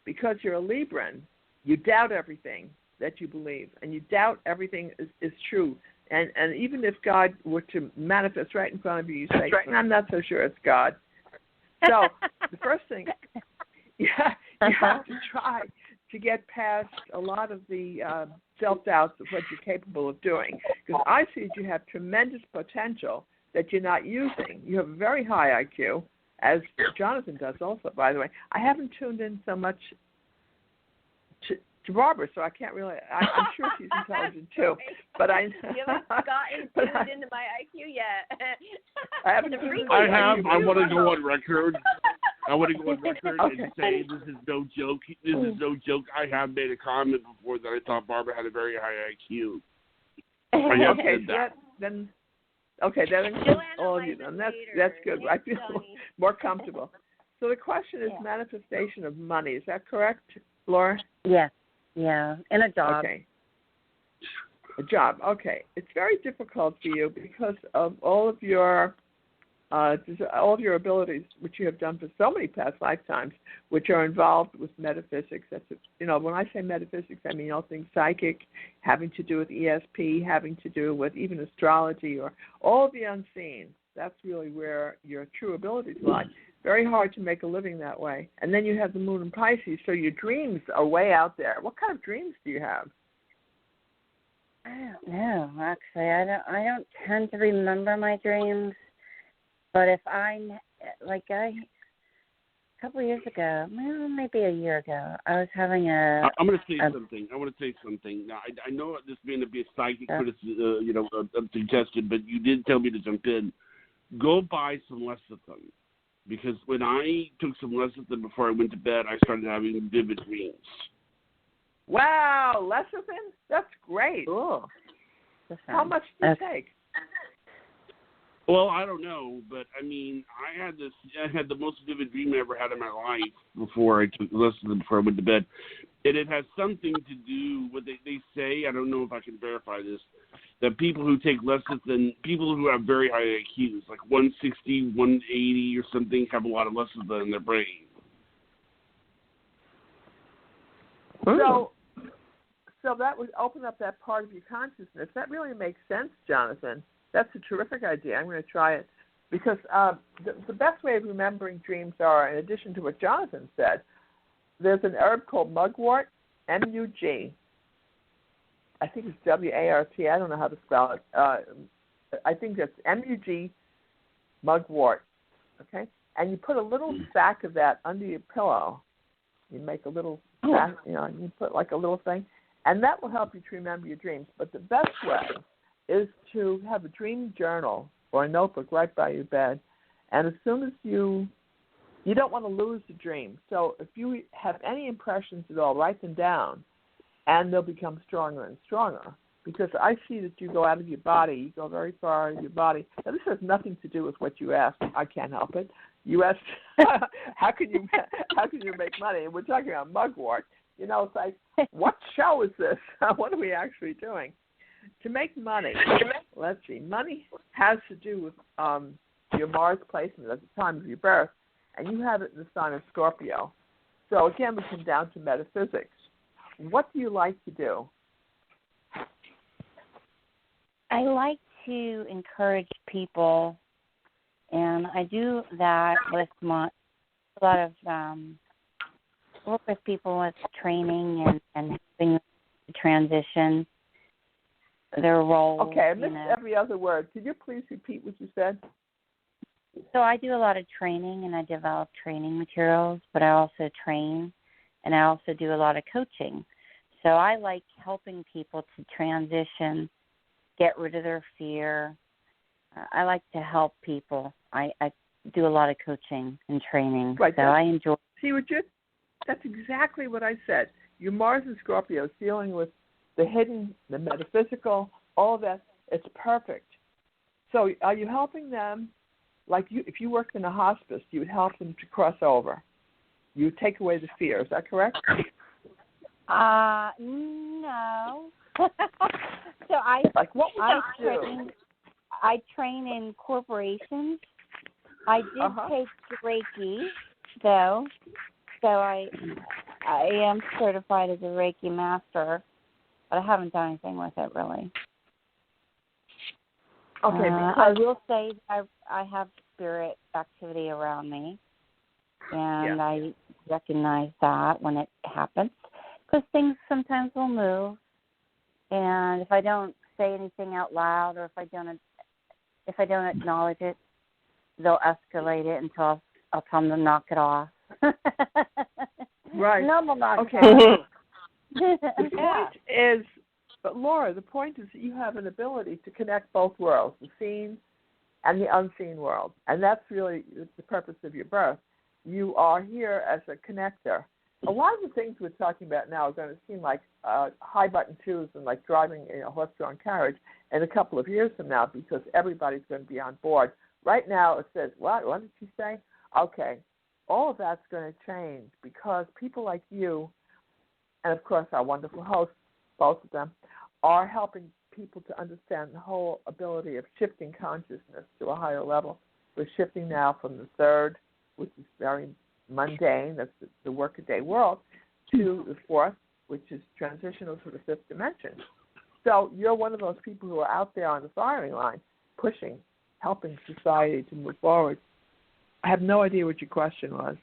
because you're a Libran, you doubt everything that you believe, and you doubt everything is true. And even if God were to manifest right in front of you, you say, I'm not so sure it's God. So the first thing, you have to try to get past a lot of the self-doubts of what you're capable of doing. Because I see that you have tremendous potential that you're not using. You have a very high IQ, as Jonathan does also, by the way. I haven't tuned in so much to Barbara, so I can't really. I'm sure she's intelligent too, but you haven't gotten tuned into my IQ yet. I haven't. I want to go on record. Okay. And say this is no joke. This is no joke. I have made a comment before that I thought Barbara had a very high IQ. I have said that. Then includes all of you. And that's good. I feel more comfortable. So the question is manifestation of money. Is that correct, Laura? Yes. Yeah, and a job. Okay. A job. Okay. It's very difficult for you because of all of your abilities, which you have done for so many past lifetimes, which are involved with metaphysics. That's when I say metaphysics, I mean all things psychic, having to do with ESP, having to do with even astrology or all the unseen. That's really where your true abilities lie. Very hard to make a living that way. And then you have the moon in Pisces, so your dreams are way out there. What kind of dreams do you have? I don't know, actually. I don't tend to remember my dreams. But if a couple of years ago, maybe a year ago, I was having I'm going to say something. I want to say something. Now, I know this may not be a psychic criticism, a suggestion, but you did tell me to jump in. Go buy some lecithin. Because when I took some lecithin before I went to bed, I started having vivid dreams. Wow, lecithin? That's great. Cool. How much do you take? Well, I don't know, but I mean, I had the most vivid dream I ever had in my life before I took lecithin before I went to bed. And it has something to do with they say, I don't know if I can verify this, that people who take lecithin, people who have very high IQs, like 160, 180 or something, have a lot of lecithin in their brain. So that would open up that part of your consciousness. That really makes sense, Jonathan. That's a terrific idea. I'm going to try it. Because the best way of remembering dreams are, in addition to what Jonathan said, there's an herb called mugwort, M-U-G. I think it's W-A-R-T. I don't know how to spell it. I think that's M-U-G, mugwort. Okay? And you put a little sack of that under your pillow. You make a little sack, you put like a little thing. And that will help you to remember your dreams. But the best way is to have a dream journal or a notebook right by your bed. And as soon as you don't want to lose the dream. So if you have any impressions at all, write them down, and they'll become stronger and stronger. Because I see that you go out of your body, you go very far out of your body. Now, this has nothing to do with what you asked. I can't help it. You asked, how can you make money? And we're talking about mugwort. It's like, what show is this? What are we actually doing? To make money, let's see, money has to do with your Mars placement at the time of your birth, and you have it in the sign of Scorpio. So again, we come down to metaphysics. What do you like to do? I like to encourage people, and I do that with a lot of work with people with training and helping to transition their role. Okay, I missed every other word. Could you please repeat what you said? So I do a lot of training, and I develop training materials, but I also train, and I also do a lot of coaching. So I like helping people to transition, get rid of their fear. I like to help people. I do a lot of coaching and training, right, so I enjoy. See, that's exactly what I said. Your Mars and Scorpio is dealing with the hidden, the metaphysical, all of that. It's perfect. So are you helping them, if you worked in a hospice, you would help them to cross over? You take away the fear. Is that correct? No. So I train in corporations. I did take Reiki, though, so I am certified as a Reiki master, but I haven't done anything with it really. Okay. I will say that I have spirit activity around me, and I recognize that when it happens, because things sometimes will move, and if I don't say anything out loud, or if I don't acknowledge it, they'll escalate it until I'll tell them to knock it off. Right. No, they'll knock okay. it off. The point is, but Laura, the point is that you have an ability to connect both worlds, the seen and the unseen world. And that's really the purpose of your birth. You are here as a connector. A lot of the things we're talking about now are going to seem like high button twos and like driving a horse-drawn carriage in a couple of years from now, because everybody's going to be on board. Right now it says, what did she say? Okay, all of that's going to change because people like you, and of course our wonderful hosts, both of them, are helping people to understand the whole ability of shifting consciousness to a higher level. We're shifting now from the third, which is very mundane, that's the workaday world, to the fourth, which is transitional to the fifth dimension. So you're one of those people who are out there on the firing line, pushing, helping society to move forward. I have no idea what your question was.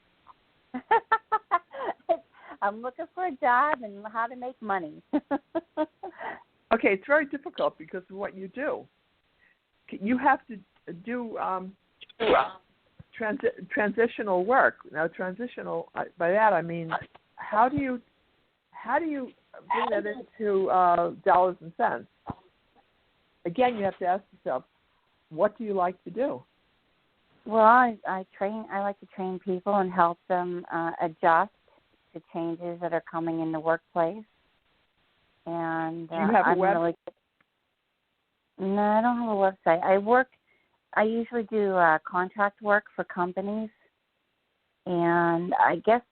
I'm looking for a job and how to make money. Okay, it's very difficult because of what you do. You have to do transitional work. Now, transitional, by that I mean, how do you bring that into dollars and cents? Again, you have to ask yourself, what do you like to do? Well, I like to train people and help them adjust to changes that are coming in the workplace. And do you have a website? No, I don't have a website. I usually do contract work for companies, and I guess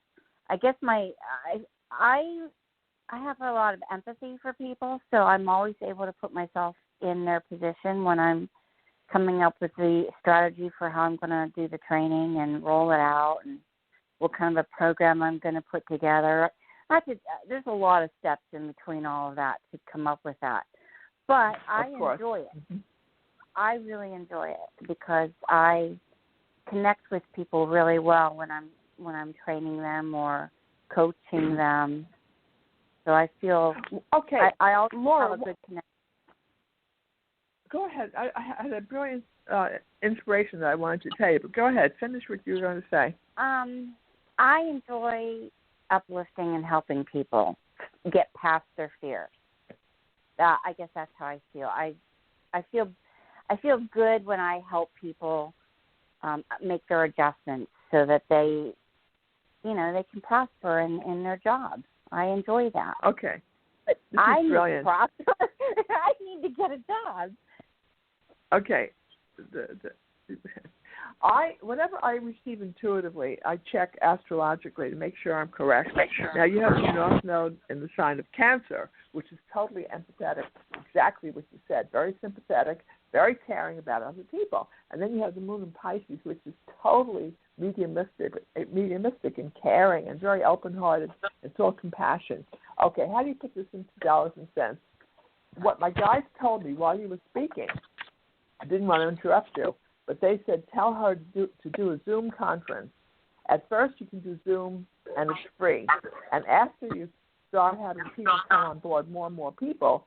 I have a lot of empathy for people, so I'm always able to put myself in their position when I'm coming up with the strategy for how I'm going to do the training and roll it out, and what kind of a program I'm going to put together. There's a lot of steps in between all of that to come up with that, but I enjoy it. Mm-hmm. I really enjoy it because I connect with people really well when I'm training them or coaching them. So I feel I also Laura, have a good connection. Go ahead. I had a brilliant inspiration that I wanted to tell you, but go ahead. Finish what you were going to say. I enjoy uplifting and helping people get past their fears. I guess that's how I feel. I feel good when I help people make their adjustments so that they can prosper in their jobs. I enjoy that. Okay. But I need brilliant. to prosper. I need to get a job. Okay. Whatever I receive intuitively, I check astrologically to make sure I'm correct. Now, you have the North Node in the sign of Cancer, which is totally empathetic, exactly what you said, very sympathetic, very caring about other people. And then you have the Moon in Pisces, which is totally mediumistic and caring and very open-hearted. It's all compassion. Okay, how do you put this into dollars and cents? What my guys told me while you were speaking, I didn't want to interrupt you, but they said tell her to do a Zoom conference. At first you can do Zoom and it's free. And after you start having people come on board, more and more people,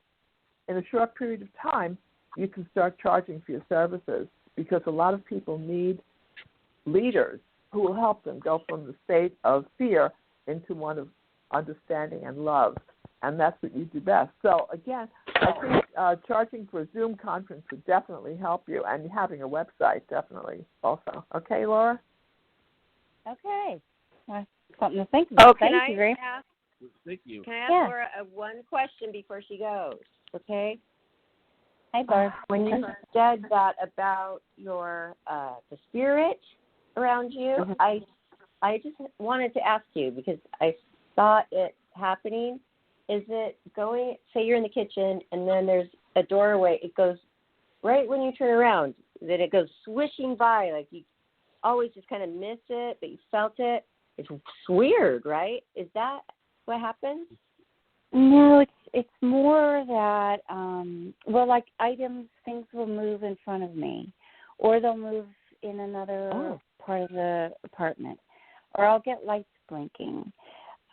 in a short period of time, you can start charging for your services because a lot of people need leaders who will help them go from the state of fear into one of understanding and love. And that's what you do best. So, again, I think charging for a Zoom conference would definitely help you, and having a website definitely also. Okay, Laura? Okay. Something to think about. Thank you very much. Thank you. Can I ask Laura one question before she goes? Okay. Hi, Barb. When you said that about your the spirit around you, I just wanted to ask you because I saw it happening. Is it going, say you're in the kitchen and then there's a doorway, it goes right when you turn around, that it goes swishing by, like you always just kind of miss it, but you felt it. It's weird, right? Is that what happens? No, it's more that like items, things will move in front of me, or they'll move in another part of the apartment, or I'll get lights blinking.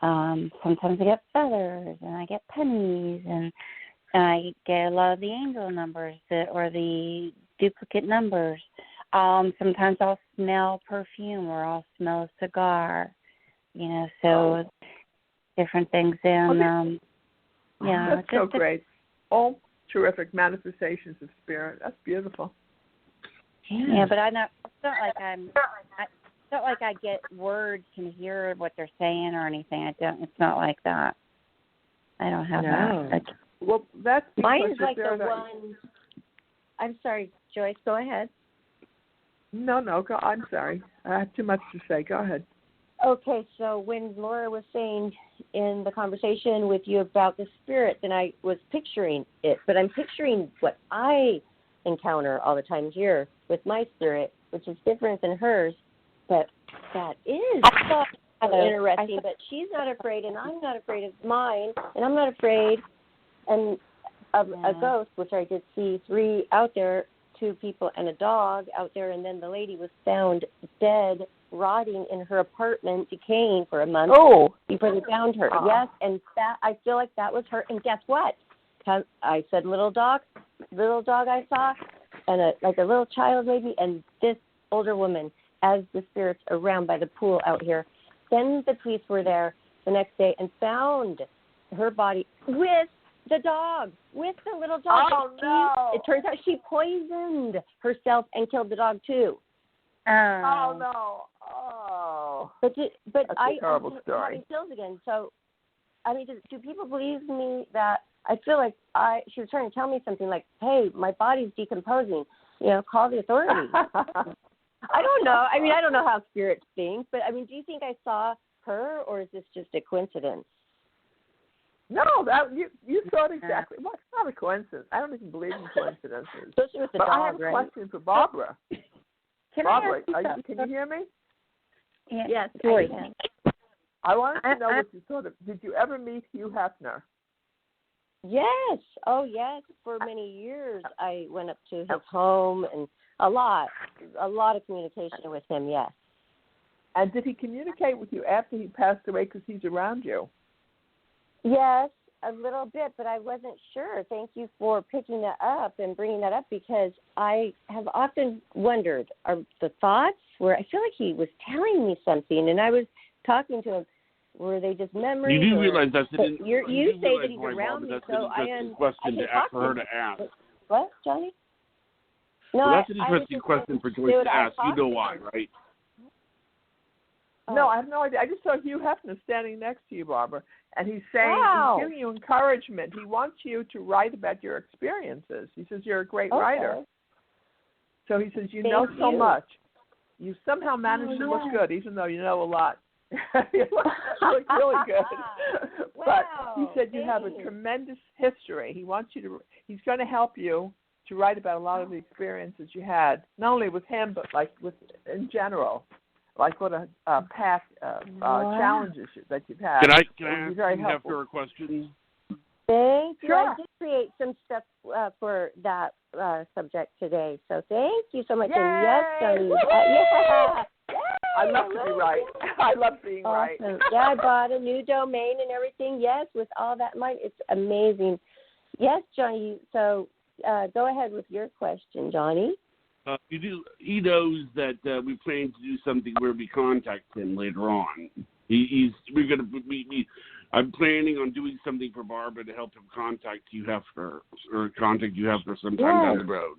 Sometimes I get feathers, and I get pennies, and I get a lot of the angel numbers or the duplicate numbers. Sometimes I'll smell perfume, or I'll smell a cigar. So different things. And that's so great. All terrific manifestations of spirit. That's beautiful. Yeah, but it's not like I get words and hear what they're saying or anything. It's not like that. I don't have that. Well, that's mine is like the one. I'm sorry, Joyce. Go ahead. No, go. I'm sorry. I have too much to say. Go ahead. Okay, so when Laura was saying in the conversation with you about the spirit, then I was picturing it, but I'm picturing what I encounter all the time here with my spirit, which is different than hers, but that is so interesting. But she's not afraid, and I'm not afraid of mine, and I'm not afraid of a ghost, which I did see 3 out there, 2 people and a dog out there, and then the lady was found dead, rotting in her apartment, decaying for a month before they found her. Yes, and that I feel like that was her. And guess what? I said little dog I saw, and a little child maybe, and this older woman as the spirits around by the pool out here. Then the police were there the next day and found her body with the dog, with the little dog. Oh, no. It turns out she poisoned herself and killed the dog too. Oh no! Oh, but that's I a terrible story. Having chills again. So, I mean, do people believe me that I feel like she was trying to tell me something like, "Hey, my body's decomposing. Call the authorities." I don't know. I mean, I don't know how spirits think, but I mean, do you think I saw her, or is this just a coincidence? No, you saw it exactly. Well, it's not a coincidence. I don't even believe in coincidences. Especially with the but dog, I have a right? question for Barbara. Barbara, can you hear me? Yes, Joyce. I wanted to know what you thought of. Did you ever meet Hugh Hefner? Yes. Oh, yes. For many years, I went up to his home and a lot of communication with him. Yes. And did he communicate with you after he passed away? Because he's around you. Yes, a little bit, but I wasn't sure. Thank you for picking that up and bringing that up, because I have often wondered, are the thoughts where I feel like he was telling me something and I was talking to him, were they just memories? You do realize that's an you say that he's around me, so I am. Question for her to ask. What, Johnny? No, well, that's an interesting question for Joyce to ask. You know why, right? No, I have no idea. I just saw Hugh Hefner standing next to you, Barbara, and he's saying, he's giving you encouragement. He wants you to write about your experiences. He says you're a great writer. So he says you know so much. You somehow manage to look good, even though you know a lot. You look really good. But he said you have a tremendous history. He wants you to. He's going to help you to write about a lot of the experiences you had, not only with him, but like in general. Like what a past challenges that you've had. Can I ask her a question? Thank you. Sure. I did create some stuff for that subject today. So thank you so much. Yay! And yes, yeah. I love to be right. I love being awesome. right. Yeah, I bought a new domain and everything. Yes, with all that in mind. It's amazing. Yes, Johnny. So go ahead with your question, Johnny. He knows that we plan to do something where we contact him later on. I'm planning on doing something for Barbara to help him contact Hugh Hefner sometime down the road.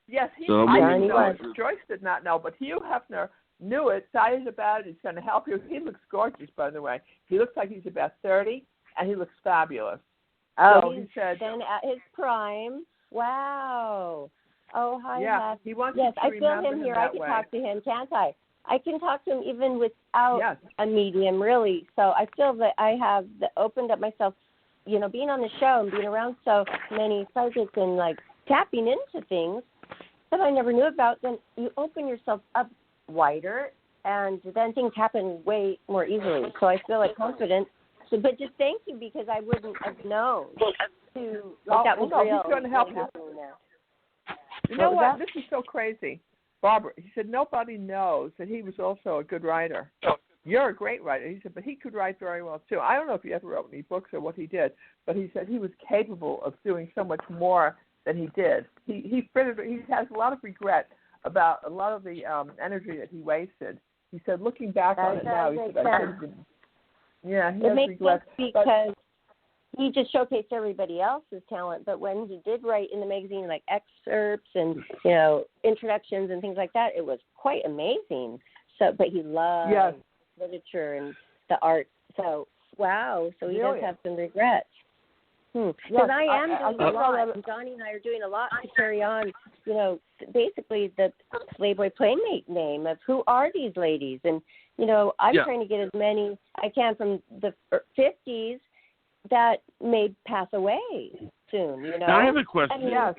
Yes, Joyce did not know, but Hugh Hefner knew it, excited about it. He's going to help you. He looks gorgeous, by the way. He looks like he's about 30, and he looks fabulous. Oh, he said, then at his prime. Wow. Oh, hi. Yeah, he wants you to I feel him here. I can way. talk to him, can't I? I can talk to him even without Yes. a medium, really. So I feel that I have opened up myself, being on the show and being around so many psychics and like tapping into things that I never knew about. Then you open yourself up wider, and then things happen way more easily. So I feel like confident. So, but just thank you, because I wouldn't have known that was real. He's going to help you. You know what? This is so crazy. Barbara, he said nobody knows that he was also a good writer. You're a great writer. He said, but he could write very well, too. I don't know if he ever wrote any books or what he did, but he said he was capable of doing so much more than he did. He has a lot of regret about a lot of the energy that he wasted. He said, looking back on it now, he said, I could have been. Yeah, he has regret. Because he just showcased everybody else's talent, but when he did write in the magazine, like excerpts and introductions and things like that, it was quite amazing. So, but he loved literature and the art. So, wow. So he does have some regrets. Because I am doing a lot. And Johnny and I are doing a lot to carry on. Basically the Playboy Playmate name of who are these ladies, and I'm trying to get as many I can from the 50s. That may pass away soon, Now, I have a question. They're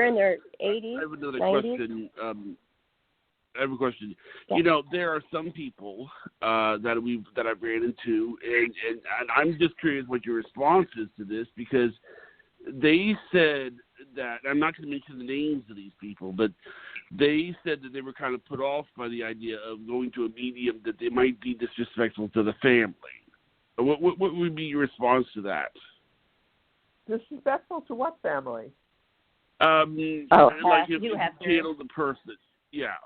in their 80s, I have another 90s. question. I have a question. There are some people that I've ran into, and I'm just curious what your response is to this, because they said that, I'm not going to mention the names of these people, but they said that they were kind of put off by the idea of going to a medium, that they might be disrespectful to the family. What would be your response to that? Disrespectful to what family? Like if you channel the person. Yeah.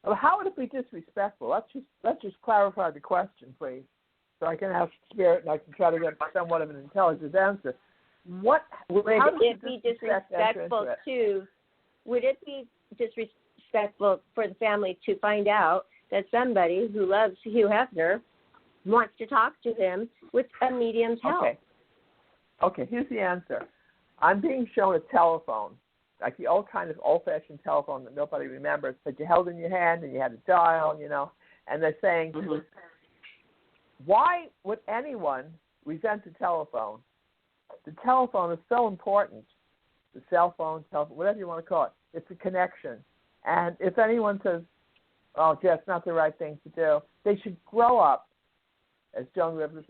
Well, how would it be disrespectful? Let's just clarify the question, please, so I can ask Spirit and I can try to get somewhat of an intelligent answer. Would it be disrespectful for the family to find out that somebody who loves Hugh Hefner wants to talk to him with a medium's help? Okay, here's the answer. I'm being shown a telephone, like the old-fashioned telephone that nobody remembers, that you held in your hand and you had to dial, and they're saying, why would anyone resent the telephone? The telephone is so important. The cell phone, whatever you want to call it, it's a connection. And if anyone says, oh, yeah, it's not the right thing to do, they should grow up. As Joan Rivers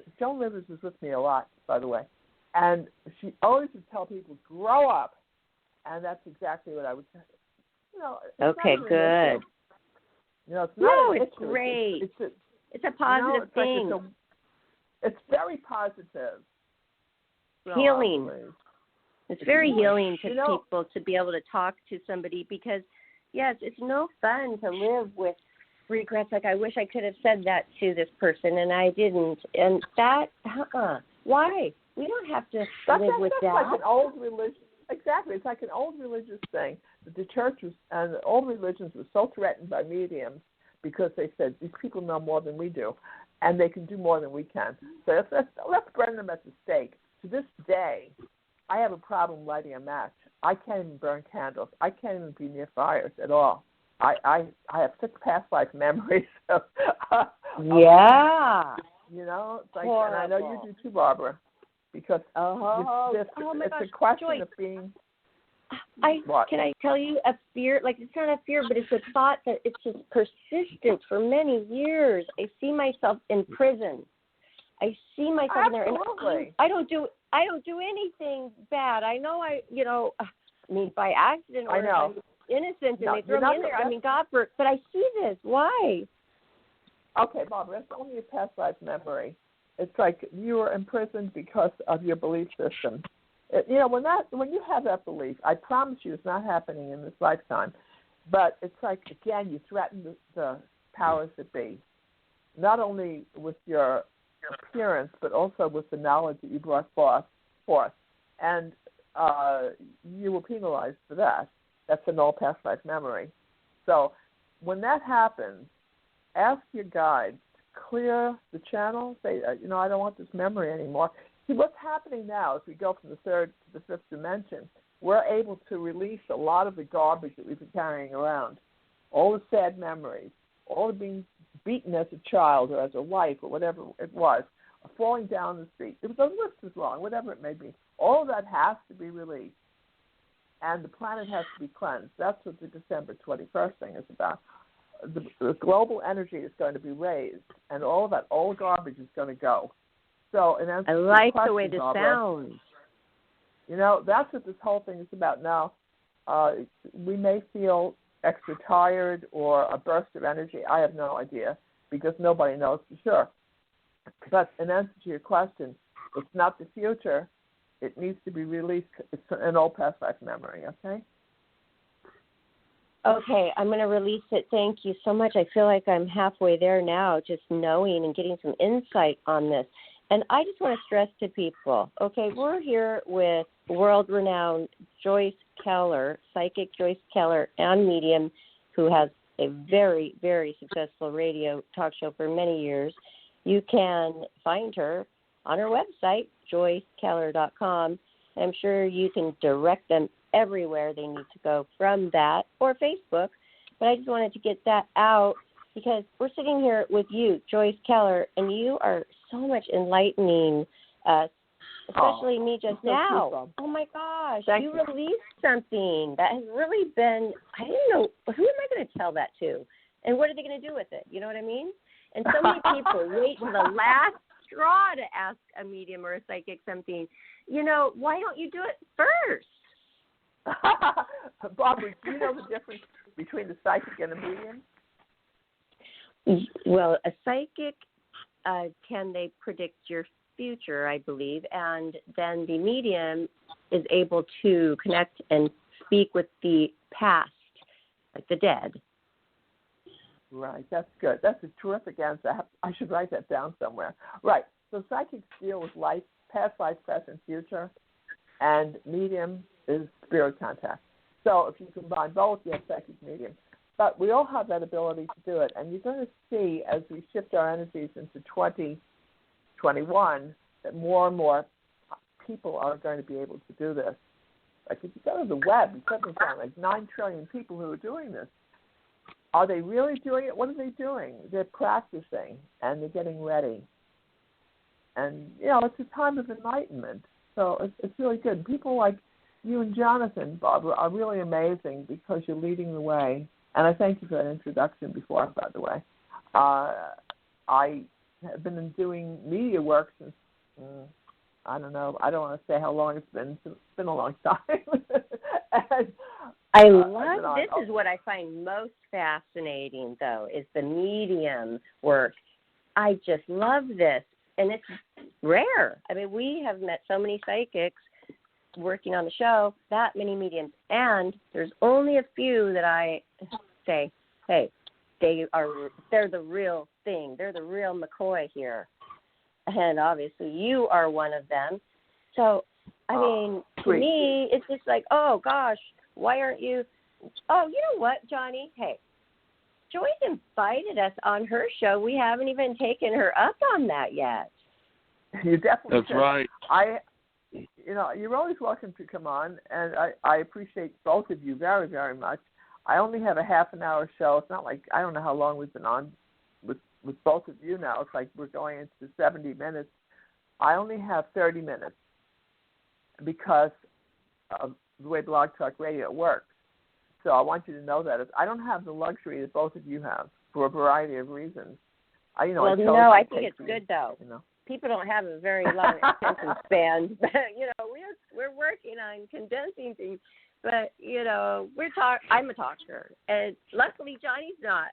was with me a lot, by the way, and she always would tell people, grow up, and that's exactly what I would say. Okay, good. It's great. It's a positive thing. It's very positive. Healing. It's very healing to people to be able to talk to somebody, because, yes, it's no fun to live with regrets, like I wish I could have said that to this person and I didn't. And that, why? We don't have to live with that. That's like an old religion. Exactly. It's like an old religious thing that the churches and the old religions were so threatened by mediums because they said, these people know more than we do and they can do more than we can. So let's burn them at the stake. To this day, I have a problem lighting a match. I can't even burn candles. I can't even be near fires at all. I have such past life memories of it's like, and I know you do too, Barbara, because it's a question Joyce, of being. Can I tell you a fear? Like, it's not a fear, but it's a thought that it's just persistent for many years. I see myself in prison. I see myself in there, and I don't do anything bad. I know by accident or I'm innocent and they throw me in there. I mean, but I see this. Why? Okay, Barbara, it's only a past life memory. It's like you were imprisoned because of your belief system. When you have that belief, I promise you it's not happening in this lifetime. But it's like, again, you threaten the powers that be, not only with your appearance, but also with the knowledge that you brought forth. And you were penalized for that. That's an all past life memory. So when that happens, ask your guides to clear the channel. Say, I don't want this memory anymore. See, what's happening now as we go from the third to the fifth dimension, we're able to release a lot of the garbage that we've been carrying around, all the sad memories. all of being beaten as a child or as a wife or whatever it was, or falling down the street. The lift was wrong, whatever it may be. All of that has to be released, and the planet has to be cleansed. That's what the December 21st thing is about. The global energy is going to be raised, and all of that old garbage is going to go. So, in answer I to your like question, the way this Barbara, sounds. You know, that's what this whole thing is about now. We may feel extra tired or a burst of energy. I have no idea because nobody knows for sure. But in answer to your question, it's not the future. It needs to be released. It's an old past life memory, okay? Okay, I'm going to release it. Thank you so much. I feel like I'm halfway there now, just knowing and getting some insight on this. And I just want to stress to people, okay, we're here with world-renowned Joyce Keller, psychic Joyce Keller, and medium, who has a very, very successful radio talk show for many years. You can find her on her website, joycekeller.com. I'm sure you can direct them everywhere they need to go from that, or Facebook. But I just wanted to get that out because we're sitting here with you, Joyce Keller, and you are so much enlightening us, especially me just now. Oh, my gosh. You released something that has really been, I didn't know, who am I going to tell that to? And what are they going to do with it? You know what I mean? And so many people wait to the last straw to ask a medium or a psychic something. You know, why don't you do it first? Barbara, do you know the difference between the psychic and a medium? Well, a psychic, can they predict your future, I believe, and then the medium is able to connect and speak with the past, like the dead. Right, that's good. That's a terrific answer. I should write that down somewhere. Right, so psychics deal with life, past life, present, future, and medium is spirit contact. So if you combine both, you have psychic medium. But we all have that ability to do it, and you're going to see as we shift our energies into 2021 that more and more people are going to be able to do this. Like if you go to the web, you suddenly find like 9 trillion people who are doing this. Are they really doing it? What are they doing? They're practicing, and they're getting ready. And, you know, it's a time of enlightenment. So it's really good. People like you and Jonathan, Barbara, are really amazing because you're leading the way. And I thank you for that introduction before, by the way. I have been doing media work since, I don't know, I don't want to say how long it's been. It's been a long time. And, I love, this is what I find most fascinating, though, is the medium work. I just love this. And it's rare. I mean, we have met so many psychics working on the show, that many mediums, and there's only a few that I say, hey, they're the real thing. They're the real McCoy here. And obviously you are one of them. So, I mean, to me, it's just like, oh, gosh, why aren't you? Oh, you know what, Johnny? Hey, Joyce invited us on her show. We haven't even taken her up on that yet. You definitely That's right. You know, you're always welcome to come on, and I appreciate both of you very, very much. I only have a half an hour show. It's not like, I don't know how long we've been on with both of you now. It's like we're going into 70 minutes. I only have 30 minutes because of the way Blog Talk Radio works. So I want you to know that. I don't have the luxury that both of you have for a variety of reasons. I think it's good, though. You know. People don't have a very long attention span, but, you know, we're working on condensing things. But, you know, I'm a talker, and luckily Johnny's not.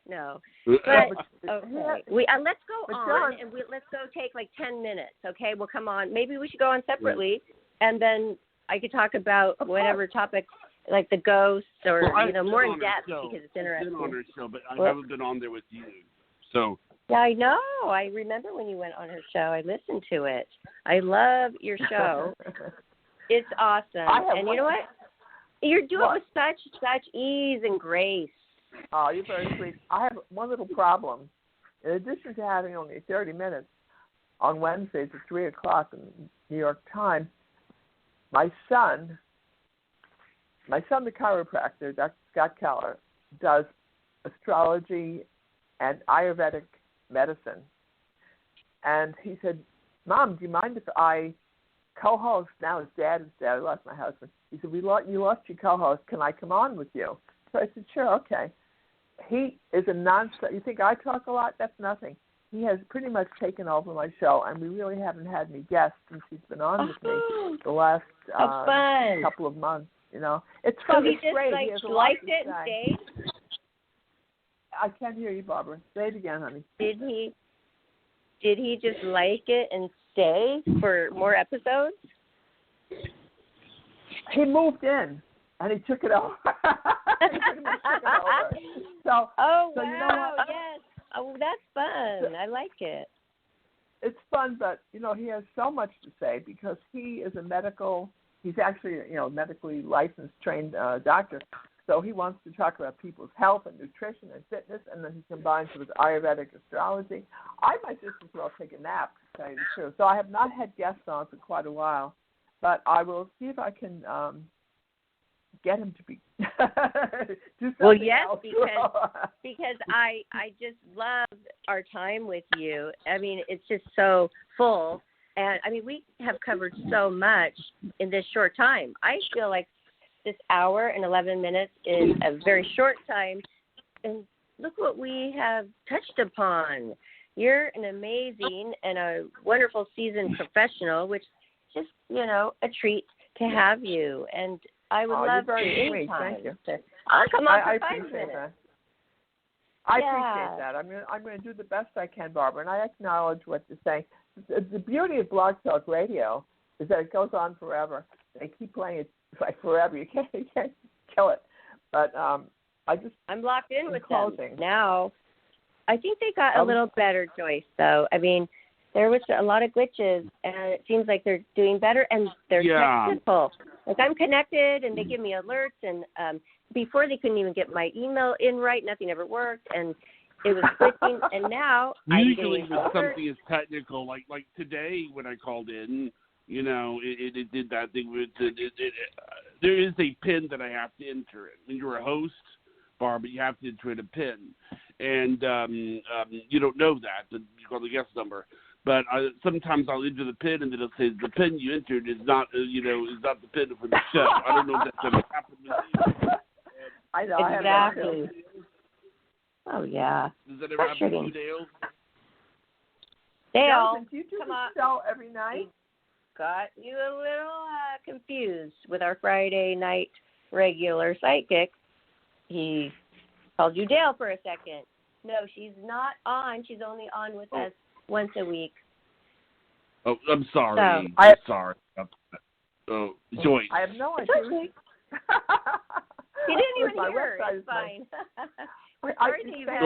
No. But, okay. Let's go on, and let's go take like 10 minutes, okay? We'll come on. Maybe we should go on separately, and then I could talk about whatever topic, like the ghosts or, more in depth because it's interesting. I've been on her show, but I haven't been on there with you. So. Yeah, I know. I remember when you went on her show. I listened to it. I love your show. It's awesome. And you know what? You're doing it with such ease and grace. Oh, you're very sweet. I have one little problem. In addition to having only 30 minutes on Wednesdays at 3 o'clock in New York time, my son, the chiropractor, Dr. Scott Keller, does astrology and Ayurvedic medicine. And he said, Mom, do you mind if I co-host? Now his dad is dead. I lost my husband. He said, you lost your co-host. Can I come on with you? So I said, sure, okay. He is a non-stop. You think I talk a lot? That's nothing. He has pretty much taken over my show, and we really haven't had any guests since he's been on with me the last couple of months. You know, it's fun. So he it's just great. liked it and stayed. I can't hear you, Barbara. Say it again, honey. Did he just like it and stay for more episodes? He moved in and he took it over. So, wow, you know what? Yes. Oh, that's fun. I like it. It's fun, but he has so much to say because he is he's actually medically licensed, trained doctor. So he wants to talk about people's health and nutrition and fitness, and then he combines it with Ayurvedic astrology. I might just as well take a nap, to tell you the truth. So I have not had guests on for quite a while, but I will see if I can get him to be do something well, yes, else. because I just love our time with you. I mean, it's just so full, and I mean, we have covered so much in this short time. I feel like this hour and 11 minutes is a very short time, and look what we have touched upon. You're an amazing and a wonderful seasoned professional, which is just, a treat to have you. And I would love to anytime. Thank you. I'll come on for 5 appreciate minutes. that. I appreciate that. I'm going to do the best I can, Barbara, and I acknowledge what you're saying. The beauty of Blog Talk Radio is that it goes on forever. They keep playing it like forever. You can't kill it. But I'm locked in with closing. them now. I think they got a little better, Joyce, though. I mean, there was a lot of glitches, and it seems like they're doing better, and they're technical. Like, I'm connected, and they give me alerts, and before they couldn't even get my email in right. Nothing ever worked, and it was glitching, and now usually when something is technical, like today when I called in, it did that thing with there is a PIN that I have to enter in. When you're a host, Barbara, you have to enter in a PIN, and you don't know that. You call the guest number. But sometimes I'll enter the PIN, and then it'll say the PIN you entered is not, is not the PIN for the show. I don't know if that's ever happened with you. I know. Exactly. Oh yeah. Does that ever happen to you, Dale? Dale, do you do come the on. show every night? Got you a little confused with our Friday night regular psychic. He called you Dale for a second. No, she's not on. She's only on with us once a week. Oh, I'm sorry. So, I'm sorry. Oh, Joyce. I have no idea. Okay. He didn't even hear. It's fine. We're sorry that you've had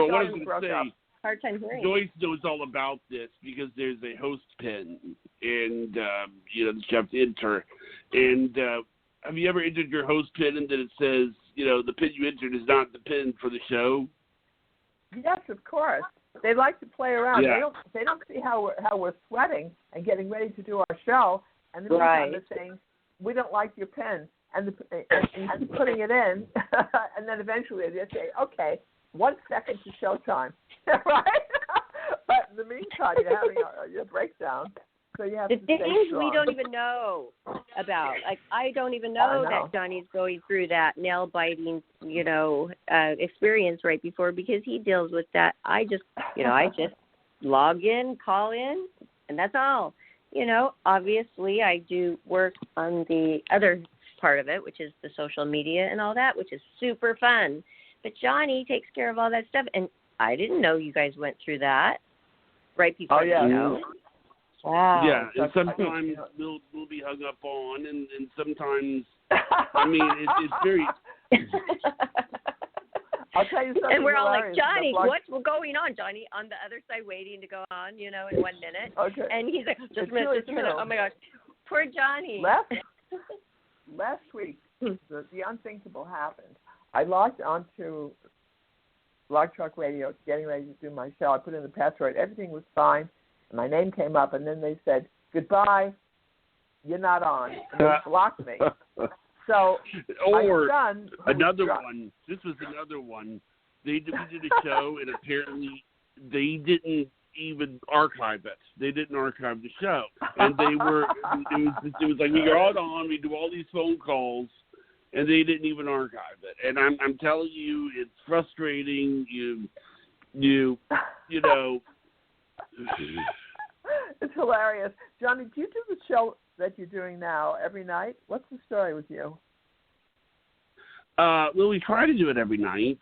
hard time hearing. Joyce knows all about this because there's a host pin, and that you have to enter. And have you ever entered your host pin and then it says, the pin you entered is not the pin for the show? Yes, of course. They like to play around. Yeah. They don't see how we're sweating and getting ready to do our show, and then they're saying, "We don't like your pen," and putting it in, and then eventually they say, "Okay, 1 second to showtime," right? But in the meantime, you're having your breakdown, so you have the to stay things strong. we don't even know about. Like, I don't even know that Johnny's going through that nail biting, experience right before, because he deals with that. I just log in, call in, and that's all. Obviously I do work on the other part of it, which is the social media and all that, which is super fun. But Johnny takes care of all that stuff, and I didn't know you guys went through that right before the show. Wow. Yeah, and sometimes we'll be hung up on, and sometimes, it's very... I'll tell you something. And we're all like, hilarious. Johnny, what's going on, Johnny? On the other side waiting to go on, in 1 minute. Okay. And he's like, just a minute. Oh, my gosh. Poor Johnny. Last week, the unthinkable happened. I logged onto Blog Talk Radio, getting ready to do my show. I put in the password. Everything was fine. And my name came up, and then they said, goodbye, you're not on. And they blocked me. So or my son, another one. This was another one we did a show, and apparently they didn't even archive it. They didn't archive the show, and it was like we got on, we do all these phone calls, and they didn't even archive it. And I'm telling you, it's frustrating. You know. It's hilarious. Johnny, do you do the show that you're doing now every night? What's the story with you? Well, we try to do it every night.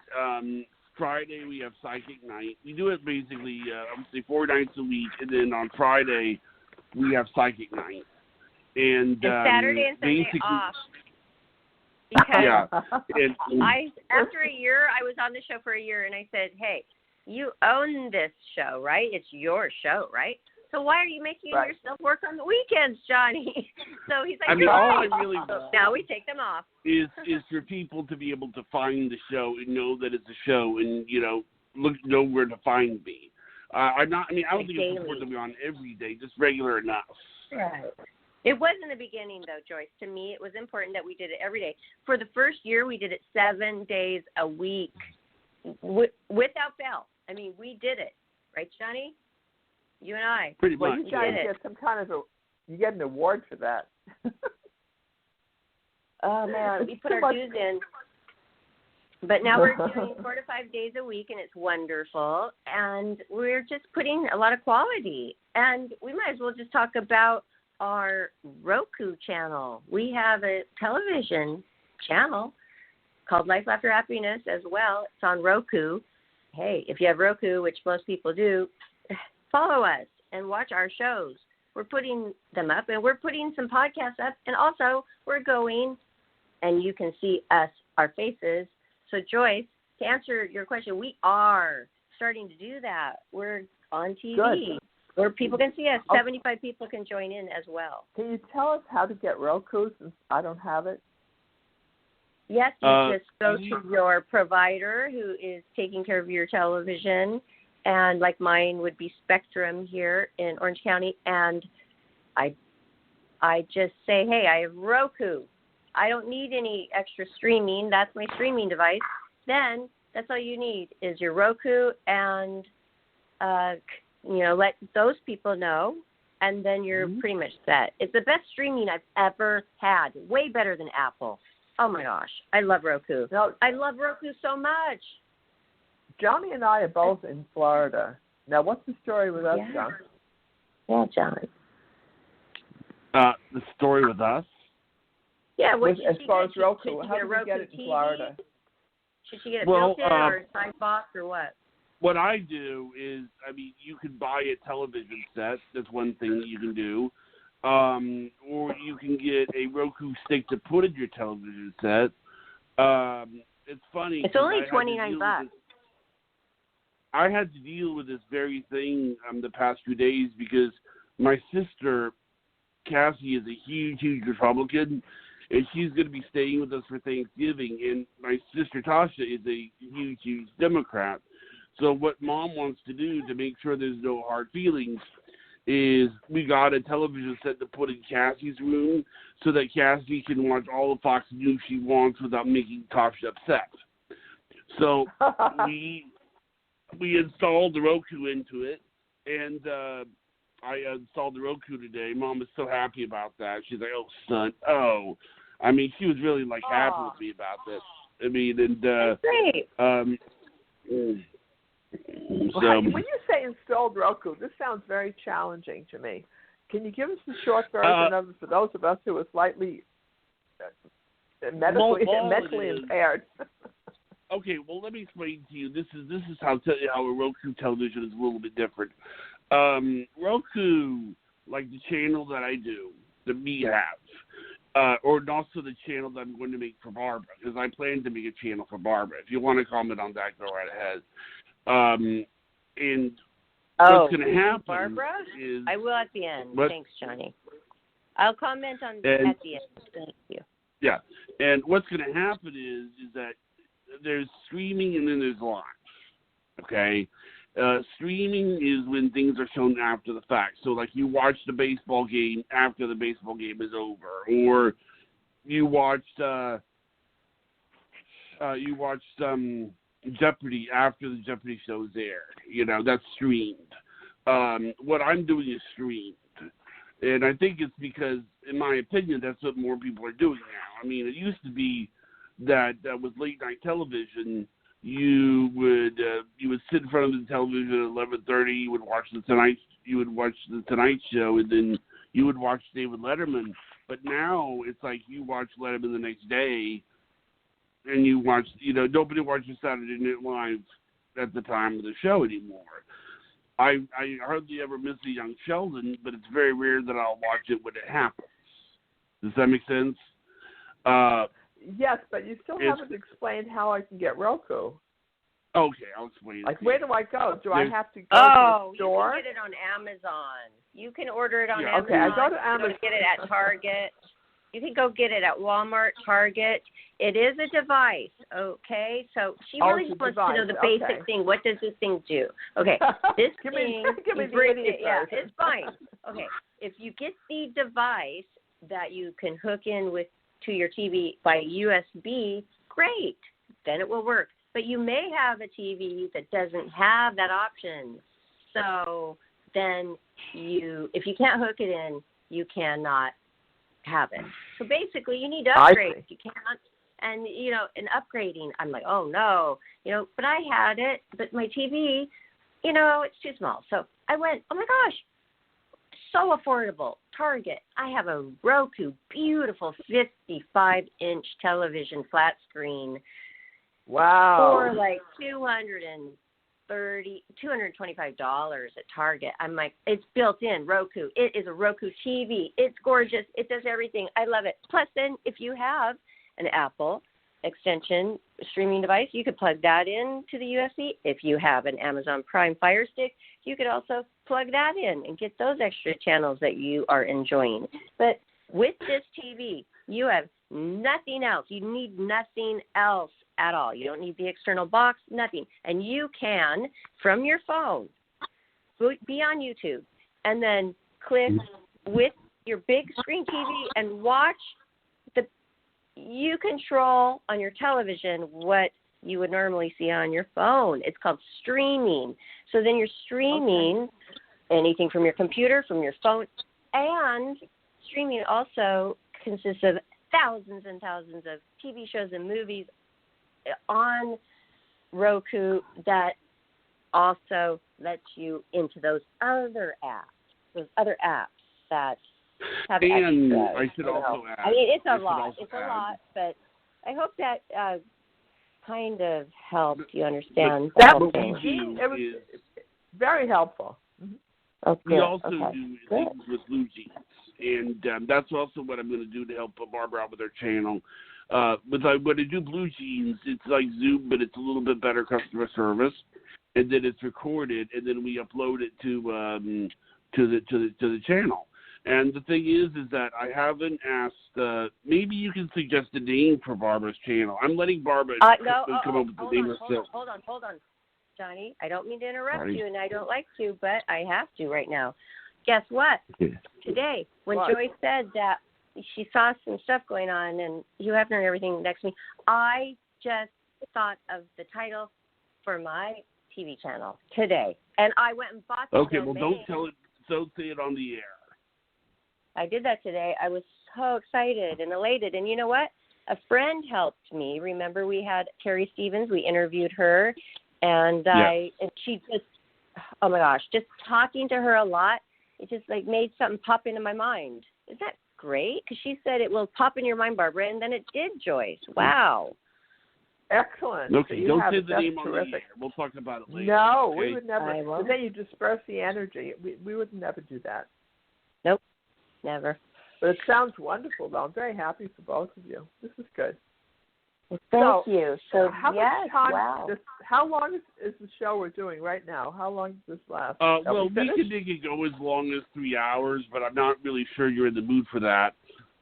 Friday we have Psychic Night. We do it basically, I would say 4 nights a week, and then on Friday we have Psychic Night. And Saturday and Sunday off. Because after a year, I was on the show for a year, and I said, hey, you own this show, right? It's your show, right? So why are you making yourself work on the weekends, Johnny? So he's like, I mean, all I really want now we take them off. is for people to be able to find the show and know that it's a show, and know where to find me. I don't think it's important to be on every day, just regular enough. Right. It was in the beginning, though, Joyce. To me, it was important that we did it every day. For the first year, we did it 7 days a week without fail. I mean, we did it. Right, Johnny? You and I. Pretty much. You guys get some kind of you get an award for that. Oh, man. We put our dues in. But now we're doing 4 to 5 days a week, and it's wonderful. And we're just putting a lot of quality. And we might as well just talk about our Roku channel. We have a television channel called Life After Happiness as well. It's on Roku. Hey, if you have Roku, which most people do, follow us and watch our shows. We're putting them up, and we're putting some podcasts up, and also we're going, and you can see us, our faces. So, Joyce, to answer your question, we are starting to do that. We're on TV. Good. Where people can see us. 75 people can join in as well. Can you tell us how to get Roku since I don't have it? Yes, you just go to your provider who is taking care of your television, and like mine would be Spectrum here in Orange County, and I just say, hey, I have Roku. I don't need any extra streaming. That's my streaming device. Then that's all you need is your Roku, and let those people know, and then you're pretty much set. It's the best streaming I've ever had. Way better than Apple. Oh, my gosh. I love Roku. I love Roku so much. Johnny and I are both in Florida. Now, what's the story with us, John? Yeah, John. The story with us? Yeah, as far as Roku, how do we get it in Florida? Should she get a built-in or a side box or what? What I do is, you can buy a television set. That's one thing that you can do. Or you can get a Roku stick to put in your television set. It's funny. It's only $29. I had to deal with this very thing the past few days because my sister, Cassie, is a huge, huge Republican, and she's going to be staying with us for Thanksgiving. And my sister, Tasha, is a huge, huge Democrat. So what Mom wants to do to make sure there's no hard feelings is we got a television set to put in Cassie's room so that Cassie can watch all the Fox News she wants without making Tasha upset. So we installed the Roku into it, and I installed the Roku today. Mom is so happy about that. She's like, "Oh, son, oh." She was really happy with me about this. That's great. So when you say installed Roku, this sounds very challenging to me. Can you give us the short version of it for those of us who are slightly mentally impaired? Okay, well, let me explain to you. This is how a Roku television is a little bit different. Roku, like the channel that I do, that we have, or also the channel that I'm going to make for Barbara, because I plan to make a channel for Barbara. If you want to comment on that, go right ahead. And what's going to happen, Barbara? Is I will at the end. Thanks, Johnny. I'll comment on at the end. Thank you. Yeah, and what's going to happen is that there's streaming and then there's live. Okay, streaming is when things are shown after the fact. So, like, you watch the baseball game after the baseball game is over, or you watched Jeopardy after the Jeopardy show's aired. You know, that's streamed. What I'm doing is streamed. And I think it's because, in my opinion, that's what more people are doing now. I mean, it used to be that with late night television, you would sit in front of the television at 11:30. You would watch the Tonight Show, and then you would watch David Letterman. But now it's like you watch Letterman the next day, and you watch. You know, nobody watches Saturday Night Live at the time of the show anymore. I hardly ever miss a Young Sheldon, but it's very rare that I'll watch it when it happens. Does that make sense? Yes, but you still haven't explained how I can get Roku. Okay, I'll explain it. Like, where do I go? Do I have to go to the store? You can get it on Amazon. You can order it on Amazon. Okay, I go to Amazon. You can get it at Target. You can go get it at Walmart, Target. It is a device, okay? So she really wants to know the basic thing. What does this thing do? Okay, this thing, give me the yeah, it's fine. Okay, if you get the device that you can hook in to your TV by USB, great, then it will work. But you may have a TV that doesn't have that option. So then if you can't hook it in, you cannot have it. So basically, you need to upgrade. You can't, and in upgrading, I'm like, oh no, but I had it, but my TV, it's too small. So I went, oh my gosh, so affordable. Target. I have a Roku, beautiful 55-inch television flat screen. Wow. For like $225 at Target. I'm like, it's built in Roku. It is a Roku TV. It's gorgeous. It does everything. I love it. Plus, then if you have an Apple extension streaming device, you could plug that in to the USB. If you have an Amazon Prime Fire Stick, you could also plug that in and get those extra channels that you are enjoying. But with this TV, you have nothing else. You need nothing else at all. You don't need the external box, nothing. And you can, from your phone, be on YouTube and then click with your big screen TV and watch you control on your television what you would normally see on your phone. It's called streaming. So then you're streaming anything from your computer, from your phone, and streaming also consists of thousands and thousands of TV shows and movies on Roku that also lets you into those other apps that have and extras. I should also add. I mean, it's a lot. It's a lot, but I hope that kind of helped you understand the whole thing. It was very helpful. Okay. We also do things with Blue Jeans, and that's also what I'm going to do to help Barbara out with her channel. When I do Blue Jeans, it's like Zoom, but it's a little bit better customer service, and then it's recorded, and then we upload it to the channel. And the thing is that I haven't asked. Maybe you can suggest a name for Barbara's channel. I'm letting Barbara come up with the name herself. Hold on, Johnny. I don't mean to interrupt you, and I don't like to, but I have to right now. Guess what? Today, when Joyce said that she saw some stuff going on and Hugh Hefner and everything next to me, I just thought of the title for my TV channel today, and I went and bought the domain. Well, don't say it on the air. I did that today. I was so excited and elated. And you know what? A friend helped me. Remember, we had Carrie Stevens. We interviewed her. And and she just, oh, my gosh, just talking to her a lot, it just, like, made something pop into my mind. Isn't that great? Because she said it will pop in your mind, Barbara, and then it did, Joyce. Wow. Excellent. Okay, don't say the name on the air. We'll talk about it later. No, okay? we would never. Because then you disperse the energy. We would never do that. Nope. Never. But it sounds wonderful, though. I'm very happy for both of you. This is good. Well, thank you. So how much time? How long is the show we're doing right now? How long does this last? Well, we can make it go as long as 3 hours, but I'm not really sure you're in the mood for that.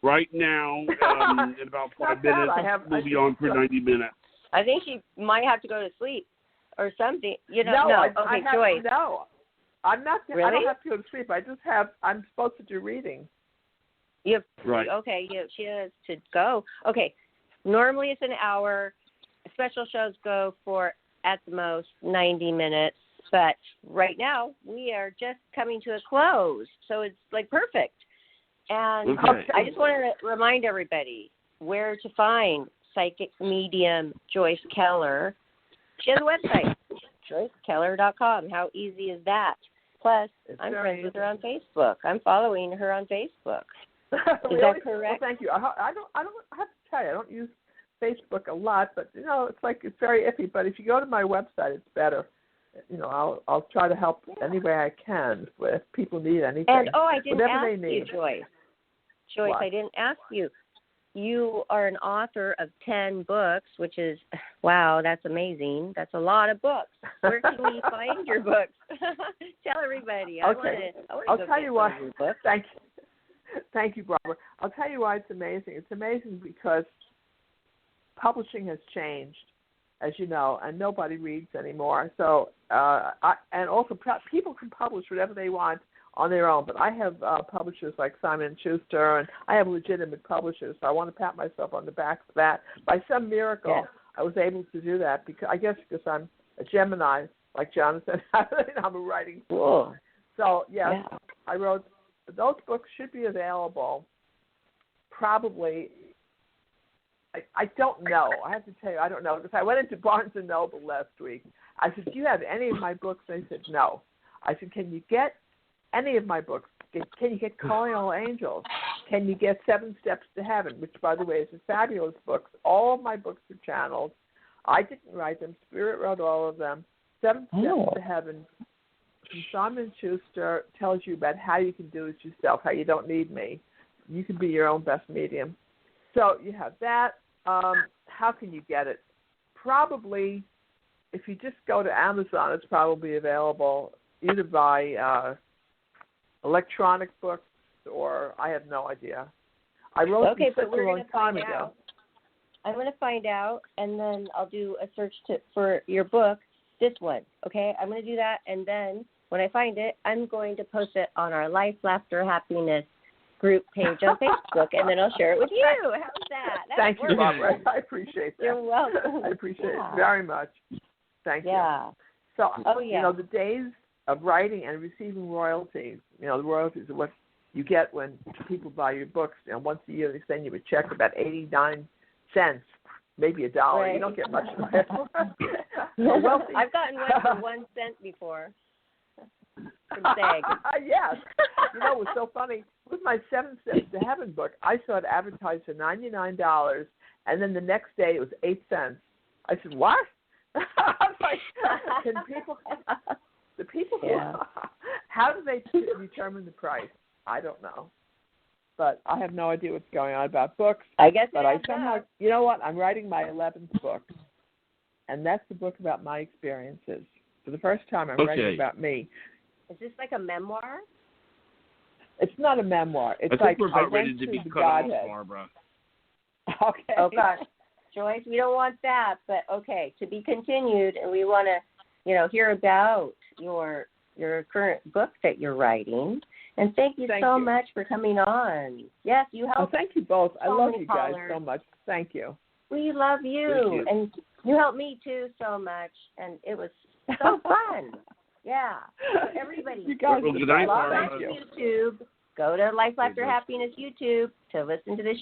Right now, in about 5 minutes, we'll be on for 90 minutes. I think she might have to go to sleep or something. Joyce. No, I'm not. Really? I don't have to go to sleep. I'm supposed to do reading. Right. Okay. She has to go. Okay. Normally it's an hour. Special shows go for at the most 90 minutes. But right now, we are just coming to a close. So it's like perfect. And I just want to remind everybody where to find psychic medium Joyce Keller. She has a website, joycekeller.com. How easy is that? Plus, I'm friends with her on Facebook. I'm following her on Facebook. Really? Is that correct? Well, thank you. I have to tell you, I don't use Facebook a lot, but it's very iffy. But if you go to my website, it's better. I'll try to help any way I can if people need anything. And I didn't Whatever ask they need. you, Joyce. Joyce, What? I didn't ask you. You are an author of 10 books, which is, wow, that's amazing. That's a lot of books. Where can we find your books? Tell everybody. Okay. I'll tell you why. Thank you, Barbara. I'll tell you why it's amazing. It's amazing because publishing has changed, as you know, and nobody reads anymore. So, and also people can publish whatever they want on their own, but I have publishers like Simon & Schuster, and I have legitimate publishers, so I want to pat myself on the back for that. By some miracle, I was able to do that, because I'm a Gemini, like Jonathan. I'm a writing fool. So, yes, I wrote, those books should be available probably, I don't know. I have to tell you, I don't know, because I went into Barnes & Noble last week. I said, do you have any of my books? They said, no. I said, can you get any of my books? Can you get Calling All Angels? Can you get 7 Steps to Heaven, which, by the way, is a fabulous book. All of my books are channeled. I didn't write them. Spirit wrote all of them. 7 Steps to Heaven from Simon & Schuster tells you about how you can do it yourself, how you don't need me. You can be your own best medium. So you have that. How can you get it? Probably, if you just go to Amazon, it's probably available either by electronic books, or I have no idea. I wrote them such a long time ago. I'm going to find out, and then I'll do a search for your book, this one, okay? I'm going to do that, and then when I find it, I'm going to post it on our Life, Laughter, Happiness group page on Facebook, and then I'll share it with you. How's that? Thank you, Barbara. I appreciate that. You're welcome. I appreciate it very much. Thank you. So, the days of writing and receiving royalties, the royalties are what you get when people buy your books. Once a year they send you a check about 89 cents, maybe $1. Right. You don't get much of it. I've gotten one for 1 cent before. From SAG. Yes. It was so funny. With my 7 Steps to Heaven book, I saw it advertised for $99, and then the next day it was 8 cents. I said, what? I was like, can people... The people, how do they determine the price? I don't know. But I have no idea what's going on about books. I guess but I somehow, you know what? I'm writing my 11th book, and that's the book about my experiences. For the first time, I'm writing about me. Is this like a memoir? It's not a memoir. It's I think we're about ready to be cut off, Barbara. Okay. Oh, gosh. Joyce, we don't want that, but okay, to be continued, and we want to, hear about your current book that you're writing. And thank you so much for coming on. Yes, you helped. Oh, thank you both. I love you guys callers. so much. Thank you. We love you. And you helped me, too, so much. And it was so fun. Yeah. So everybody, you guys good night, log on to YouTube. Go to Life, Laughter, Happiness YouTube to listen to this